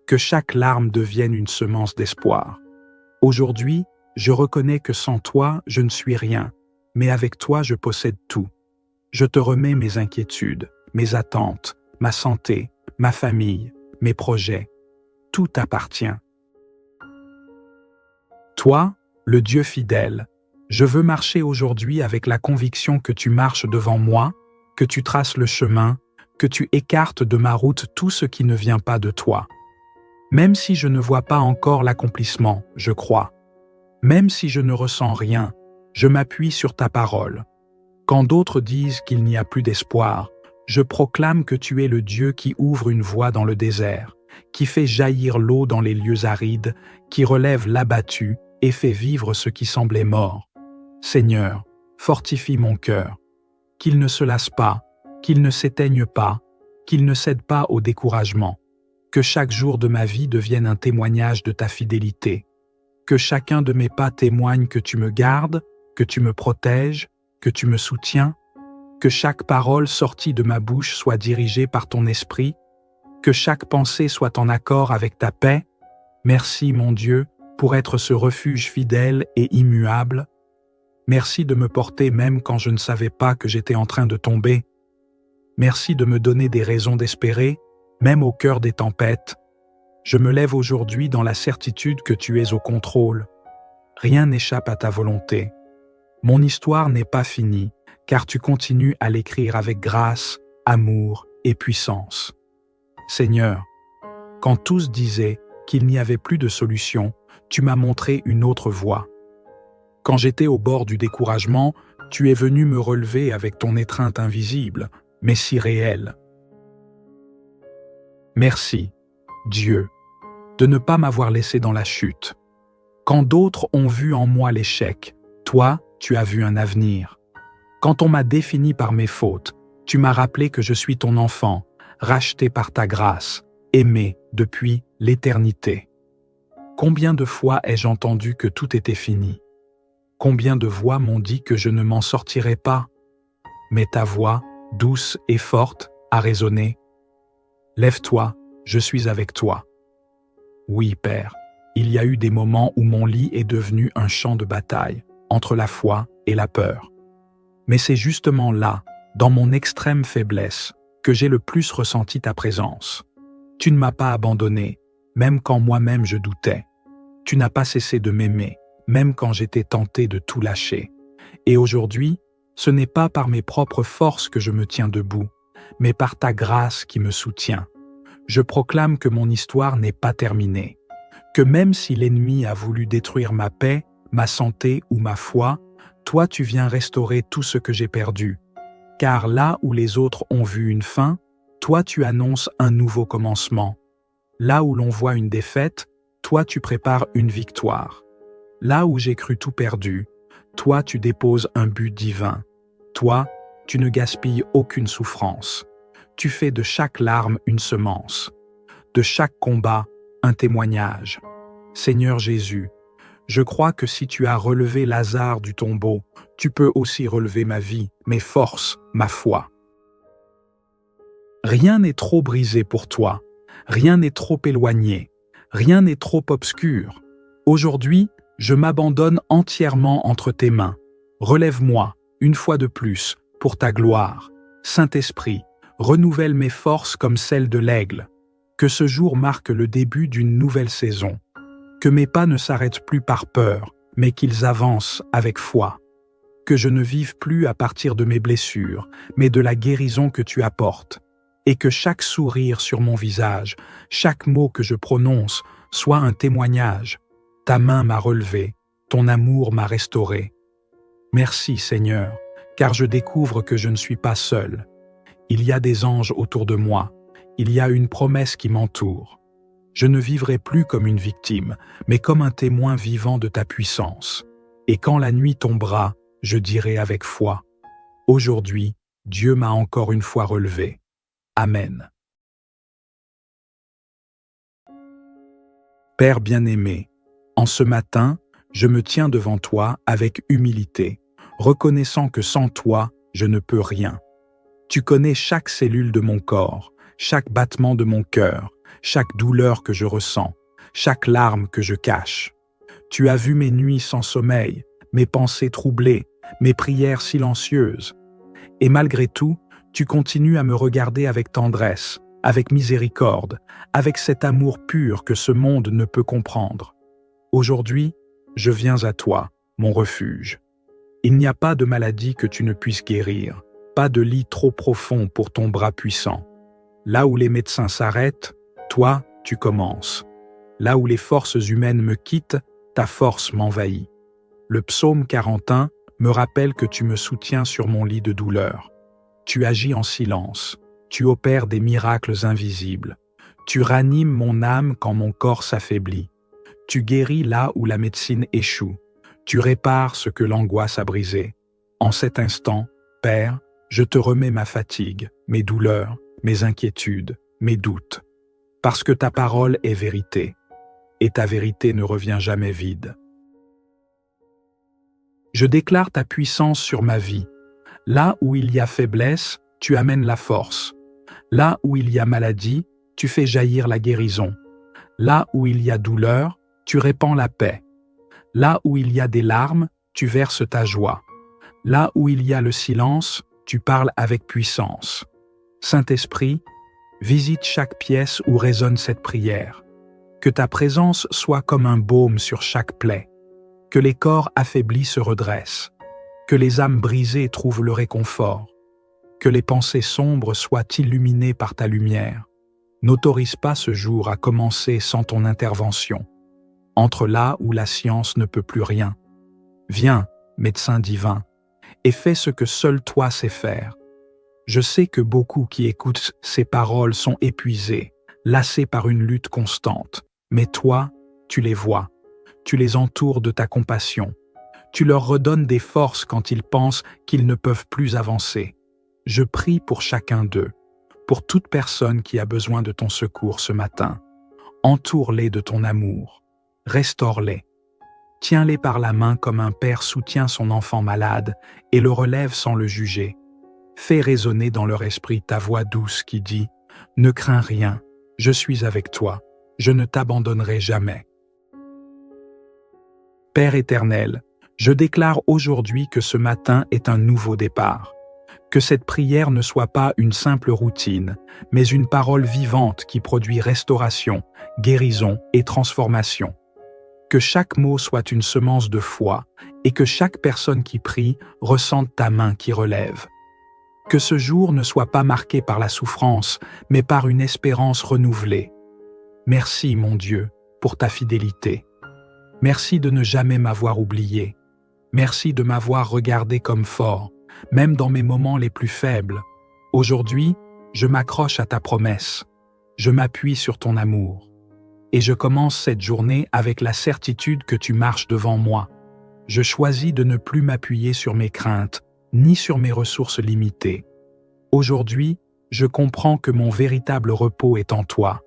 que chaque larme devienne une semence d'espoir. Aujourd'hui, je reconnais que sans toi, je ne suis rien, mais avec toi, je possède tout. Je te remets mes inquiétudes, mes attentes, ma santé, ma famille, mes projets. Tout t'appartient. Toi, le Dieu fidèle, je veux marcher aujourd'hui avec la conviction que tu marches devant moi, que tu traces le chemin, que tu écartes de ma route tout ce qui ne vient pas de toi. Même si je ne vois pas encore l'accomplissement, je crois. Même si je ne ressens rien, je m'appuie sur ta parole. Quand d'autres disent qu'il n'y a plus d'espoir, je proclame que tu es le Dieu qui ouvre une voie dans le désert, qui fait jaillir l'eau dans les lieux arides, qui relève l'abattu et fait vivre ce qui semblait mort. Seigneur, fortifie mon cœur, qu'il ne se lasse pas, qu'il ne s'éteigne pas, qu'il ne cède pas au découragement. Que chaque jour de ma vie devienne un témoignage de ta fidélité. Que chacun de mes pas témoigne que tu me gardes, que tu me protèges, que tu me soutiens. Que chaque parole sortie de ma bouche soit dirigée par ton esprit. Que chaque pensée soit en accord avec ta paix. Merci, mon Dieu, pour être ce refuge fidèle et immuable. Merci de me porter même quand je ne savais pas que j'étais en train de tomber. Merci de me donner des raisons d'espérer, même au cœur des tempêtes. Je me lève aujourd'hui dans la certitude que tu es au contrôle. Rien n'échappe à ta volonté. Mon histoire n'est pas finie, car tu continues à l'écrire avec grâce, amour et puissance. Seigneur, quand tous disaient qu'il n'y avait plus de solution, tu m'as montré une autre voie. Quand j'étais au bord du découragement, tu es venu me relever avec ton étreinte invisible, mais si réelle. Merci, Dieu, de ne pas m'avoir laissé dans la chute. Quand d'autres ont vu en moi l'échec, toi, tu as vu un avenir. Quand on m'a défini par mes fautes, tu m'as rappelé que je suis ton enfant, racheté par ta grâce, aimé depuis l'éternité. Combien de fois ai-je entendu que tout était fini? Combien de voix m'ont dit que je ne m'en sortirais pas? Mais ta voix, douce et forte, a résonné. Lève-toi, je suis avec toi. Oui, Père, Il y a eu des moments où mon lit est devenu un champ de bataille, entre la foi et la peur. Mais c'est justement là, dans mon extrême faiblesse, que j'ai le plus ressenti ta présence. Tu ne m'as pas abandonné, même quand moi-même je doutais. Tu n'as pas cessé de m'aimer, même quand j'étais tenté de tout lâcher. Et aujourd'hui, ce n'est pas par mes propres forces que je me tiens debout, mais par ta grâce qui me soutient. Je proclame que mon histoire n'est pas terminée, que même si l'ennemi a voulu détruire ma paix, ma santé ou ma foi, toi tu viens restaurer tout ce que j'ai perdu. Car là où les autres ont vu une fin, toi tu annonces un nouveau commencement. Là où l'on voit une défaite, toi tu prépares une victoire. Là où j'ai cru tout perdu, toi tu déposes un but divin. Toi, tu ne gaspilles aucune souffrance. Tu fais de chaque larme une semence, de chaque combat un témoignage. Seigneur Jésus, je crois que si tu as relevé Lazare du tombeau, tu peux aussi relever ma vie, mes forces, ma foi. Rien n'est trop brisé pour toi, rien n'est trop éloigné, rien n'est trop obscur. Aujourd'hui, je m'abandonne entièrement entre tes mains. Relève-moi, une fois de plus, pour ta gloire. Saint-Esprit, renouvelle mes forces comme celles de l'aigle. Que ce jour marque le début d'une nouvelle saison. Que mes pas ne s'arrêtent plus par peur, mais qu'ils avancent avec foi. Que je ne vive plus à partir de mes blessures, mais de la guérison que tu apportes. Et que chaque sourire sur mon visage, chaque mot que je prononce, soit un témoignage. Ta main m'a relevé, ton amour m'a restauré. Merci Seigneur, car je découvre que je ne suis pas seul. Il y a des anges autour de moi, il y a une promesse qui m'entoure. Je ne vivrai plus comme une victime, mais comme un témoin vivant de ta puissance. Et quand la nuit tombera, je dirai avec foi, « Aujourd'hui, Dieu m'a encore une fois relevé. » Amen. Père bien-aimé, en ce matin, je me tiens devant toi avec humilité, reconnaissant que sans toi, je ne peux rien. Tu connais chaque cellule de mon corps, chaque battement de mon cœur, chaque douleur que je ressens, chaque larme que je cache. Tu as vu mes nuits sans sommeil, mes pensées troublées, mes prières silencieuses. Et malgré tout, tu continues à me regarder avec tendresse, avec miséricorde, avec cet amour pur que ce monde ne peut comprendre. Aujourd'hui, je viens à toi, mon refuge. Il n'y a pas de maladie que tu ne puisses guérir, pas de lit trop profond pour ton bras puissant. Là où les médecins s'arrêtent, toi, tu commences. Là où les forces humaines me quittent, ta force m'envahit. Le psaume 41 me rappelle que tu me soutiens sur mon lit de douleur. Tu agis en silence, tu opères des miracles invisibles. Tu ranimes mon âme quand mon corps s'affaiblit. Tu guéris là où la médecine échoue. Tu répares ce que l'angoisse a brisé. En cet instant, Père, je te remets ma fatigue, mes douleurs, mes inquiétudes, mes doutes. Parce que ta parole est vérité, et ta vérité ne revient jamais vide. Je déclare ta puissance sur ma vie. Là où il y a faiblesse, tu amènes la force. Là où il y a maladie, tu fais jaillir la guérison. Là où il y a douleur, tu répands la paix. Là où il y a des larmes, tu verses ta joie. Là où il y a le silence, tu parles avec puissance. Saint-Esprit, visite chaque pièce où résonne cette prière. Que ta présence soit comme un baume sur chaque plaie. Que les corps affaiblis se redressent. Que les âmes brisées trouvent le réconfort. Que les pensées sombres soient illuminées par ta lumière. N'autorise pas ce jour à commencer sans ton intervention. Entre là où la science ne peut plus rien. Viens, médecin divin, et fais ce que seul toi sais faire. Je sais que beaucoup qui écoutent ces paroles sont épuisés, lassés par une lutte constante. Mais toi, tu les vois. Tu les entoures de ta compassion. Tu leur redonnes des forces quand ils pensent qu'ils ne peuvent plus avancer. Je prie pour chacun d'eux, pour toute personne qui a besoin de ton secours ce matin. Entoure-les de ton amour. Restaure-les. Tiens-les par la main comme un père soutient son enfant malade et le relève sans le juger. Fais résonner dans leur esprit ta voix douce qui dit « Ne crains rien, je suis avec toi, je ne t'abandonnerai jamais. » Père éternel, je déclare aujourd'hui que ce matin est un nouveau départ. Que cette prière ne soit pas une simple routine, mais une parole vivante qui produit restauration, guérison et transformation. Que chaque mot soit une semence de foi et que chaque personne qui prie ressente ta main qui relève. Que ce jour ne soit pas marqué par la souffrance, mais par une espérance renouvelée. Merci, mon Dieu, pour ta fidélité. Merci de ne jamais m'avoir oublié. Merci de m'avoir regardé comme fort, même dans mes moments les plus faibles. Aujourd'hui, je m'accroche à ta promesse. Je m'appuie sur ton amour. Et je commence cette journée avec la certitude que tu marches devant moi. Je choisis de ne plus m'appuyer sur mes craintes, ni sur mes ressources limitées. Aujourd'hui, je comprends que mon véritable repos est en toi.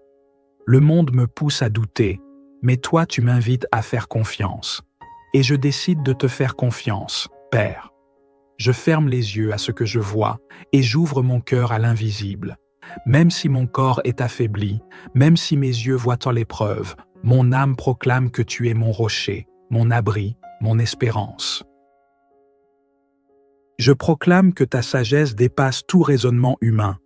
Le monde me pousse à douter, mais toi tu m'invites à faire confiance. Et je décide de te faire confiance, Père. Je ferme les yeux à ce que je vois et j'ouvre mon cœur à l'invisible. Même si mon corps est affaibli, même si mes yeux voient en l'épreuve, mon âme proclame que tu es mon rocher, mon abri, mon espérance. Je proclame que ta sagesse dépasse tout raisonnement humain,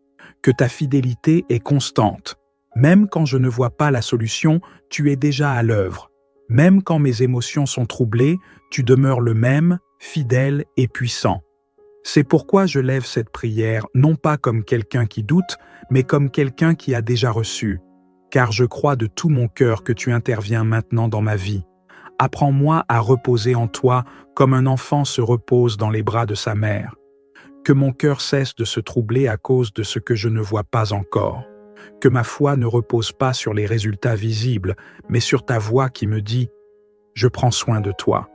que ta fidélité est constante. Même quand je ne vois pas la solution, tu es déjà à l'œuvre. Même quand mes émotions sont troublées, tu demeures le même, fidèle et puissant. C'est pourquoi je lève cette prière, non pas comme quelqu'un qui doute, mais comme quelqu'un qui a déjà reçu. Car je crois de tout mon cœur que tu interviens maintenant dans ma vie. Apprends-moi à reposer en toi comme un enfant se repose dans les bras de sa mère. Que mon cœur cesse de se troubler à cause de ce que je ne vois pas encore. Que ma foi ne repose pas sur les résultats visibles, mais sur ta voix qui me dit « Je prends soin de toi ».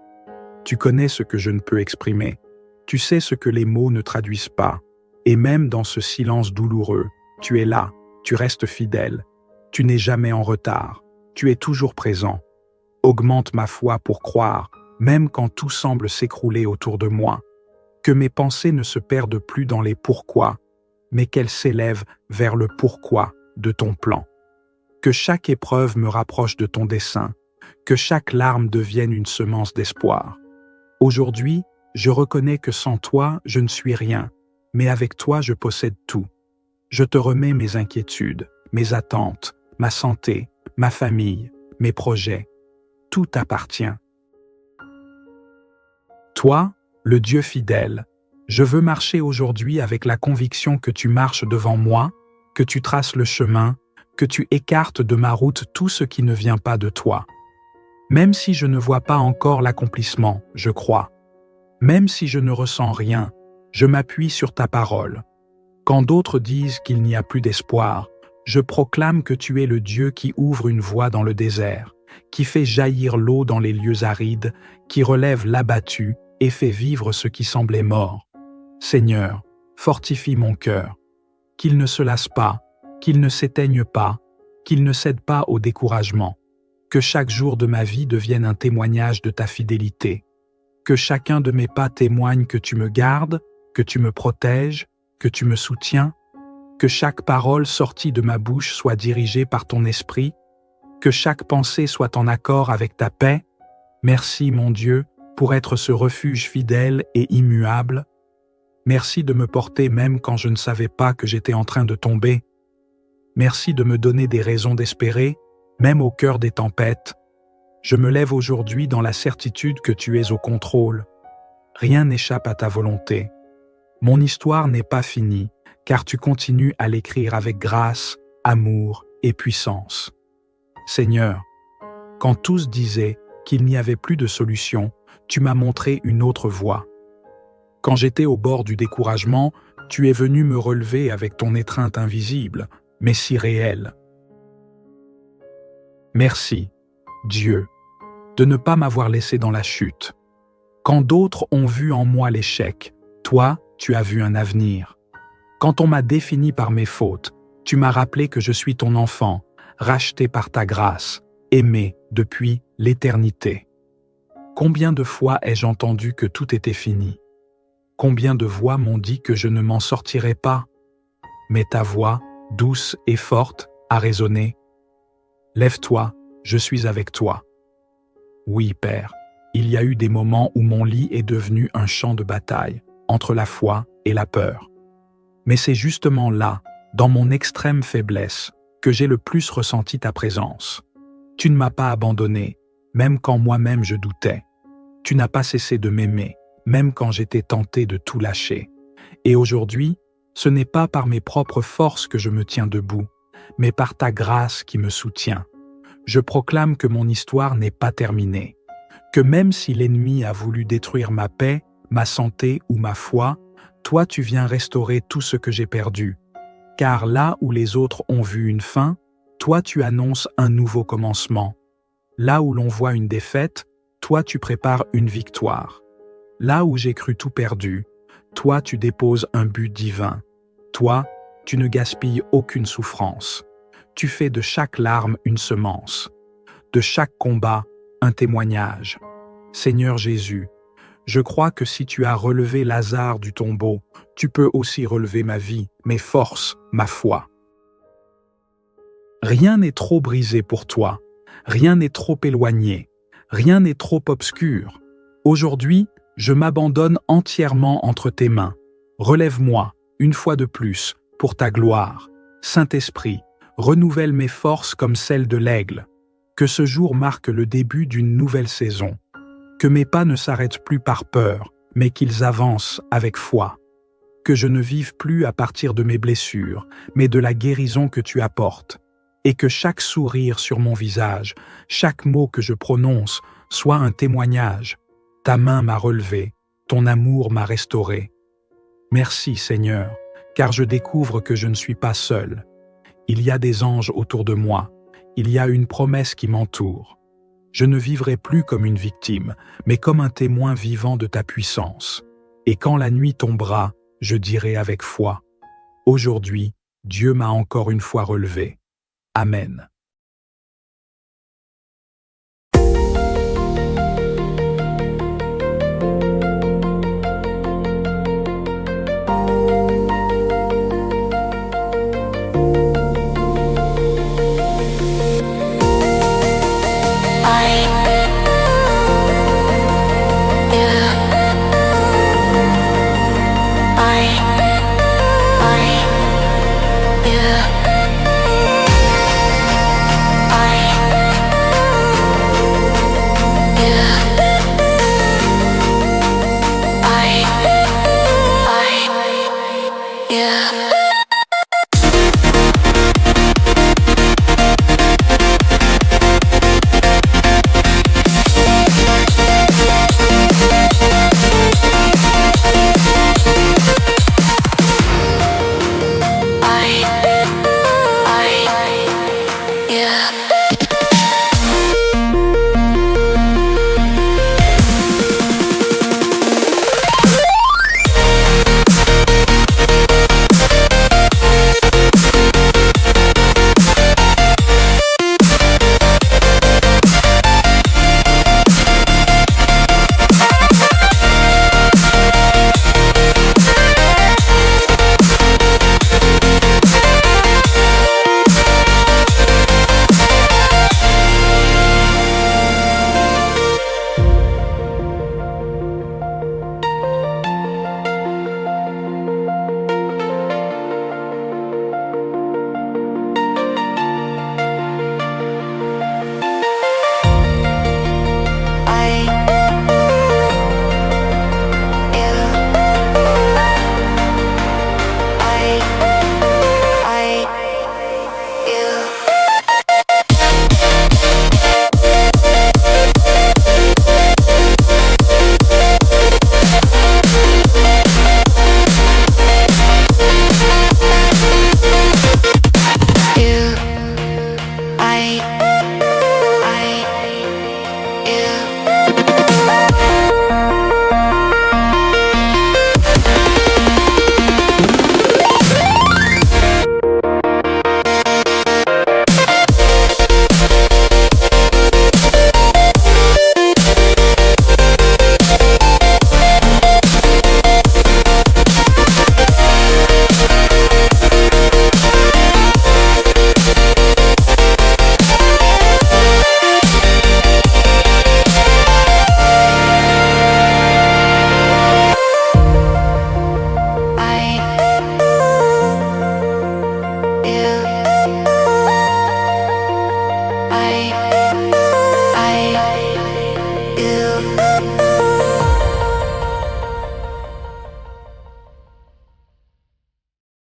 Tu connais ce que je ne peux exprimer. Tu sais ce que les mots ne traduisent pas. Et même dans ce silence douloureux, tu es là, tu restes fidèle. Tu n'es jamais en retard. Tu es toujours présent. Augmente ma foi pour croire, même quand tout semble s'écrouler autour de moi. Que mes pensées ne se perdent plus dans les pourquoi, mais qu'elles s'élèvent vers le pourquoi de ton plan. Que chaque épreuve me rapproche de ton dessein, que chaque larme devienne une semence d'espoir. Aujourd'hui, je reconnais que sans toi, je ne suis rien, mais avec toi, je possède tout. Je te remets mes inquiétudes, mes attentes, ma santé, ma famille, mes projets. Tout t'appartient. Toi, le Dieu fidèle, je veux marcher aujourd'hui avec la conviction que tu marches devant moi, que tu traces le chemin, que tu écartes de ma route tout ce qui ne vient pas de toi. Même si je ne vois pas encore l'accomplissement, je crois. Même si je ne ressens rien, je m'appuie sur ta parole. Quand d'autres disent qu'il n'y a plus d'espoir, je proclame que tu es le Dieu qui ouvre une voie dans le désert, qui fait jaillir l'eau dans les lieux arides, qui relève l'abattu et fait vivre ce qui semblait mort. Seigneur, fortifie mon cœur, qu'il ne se lasse pas, qu'il ne s'éteigne pas, qu'il ne cède pas au découragement, que chaque jour de ma vie devienne un témoignage de ta fidélité, que chacun de mes pas témoigne que tu me gardes, que tu me protèges, que tu me soutiens, que chaque parole sortie de ma bouche soit dirigée par ton esprit, que chaque pensée soit en accord avec ta paix. Merci, mon Dieu, pour être ce refuge fidèle et immuable. Merci de me porter même quand je ne savais pas que j'étais en train de tomber. Merci de me donner des raisons d'espérer, même au cœur des tempêtes. Je me lève aujourd'hui dans la certitude que tu es au contrôle. Rien n'échappe à ta volonté. Mon histoire n'est pas finie, car tu continues à l'écrire avec grâce, amour et puissance. Seigneur, quand tous disaient qu'il n'y avait plus de solution, tu m'as montré une autre voie. Quand j'étais au bord du découragement, tu es venu me relever avec ton étreinte invisible, mais si réelle. Merci, Dieu, de ne pas m'avoir laissé dans la chute. Quand d'autres ont vu en moi l'échec, toi, tu as vu un avenir. Quand on m'a défini par mes fautes, tu m'as rappelé que je suis ton enfant, racheté par ta grâce, aimé depuis l'éternité. Combien de fois ai-je entendu que tout était fini? Combien de voix m'ont dit que je ne m'en sortirais pas? Mais ta voix, douce et forte, a résonné. Lève-toi, je suis avec toi. Oui, Père, Il y a eu des moments où mon lit est devenu un champ de bataille, entre la foi et la peur. Mais c'est justement là, dans mon extrême faiblesse, que j'ai le plus ressenti ta présence. Tu ne m'as pas abandonné, même quand moi-même je doutais. Tu n'as pas cessé de m'aimer, même quand j'étais tenté de tout lâcher. Et aujourd'hui, ce n'est pas par mes propres forces que je me tiens debout, mais par ta grâce qui me soutient. Je proclame que mon histoire n'est pas terminée, que même si l'ennemi a voulu détruire ma paix, ma santé ou ma foi, toi tu viens restaurer tout ce que j'ai perdu. Car là où les autres ont vu une fin, toi tu annonces un nouveau commencement. Là où l'on voit une défaite, toi tu prépares une victoire. Là où j'ai cru tout perdu, toi tu déposes un but divin. Toi, tu ne gaspilles aucune souffrance. Tu fais de chaque larme une semence, de chaque combat un témoignage. Seigneur Jésus, je crois que si tu as relevé Lazare du tombeau, tu peux aussi relever ma vie, mes forces, ma foi. Rien n'est trop brisé pour toi, rien n'est trop éloigné, rien n'est trop obscur. Aujourd'hui, je m'abandonne entièrement entre tes mains. Relève-moi, une fois de plus, pour ta gloire. Saint-Esprit, renouvelle mes forces comme celles de l'aigle. Que ce jour marque le début d'une nouvelle saison. Que mes pas ne s'arrêtent plus par peur, mais qu'ils avancent avec foi. Que je ne vive plus à partir de mes blessures, mais de la guérison que tu apportes. Et que chaque sourire sur mon visage, chaque mot que je prononce, soit un témoignage. Ta main m'a relevé, ton amour m'a restauré. Merci Seigneur, car je découvre que je ne suis pas seul. Il y a des anges autour de moi, il y a une promesse qui m'entoure. Je ne vivrai plus comme une victime, mais comme un témoin vivant de ta puissance. Et quand la nuit tombera, je dirai avec foi, « Aujourd'hui, Dieu m'a encore une fois relevé. » Amen.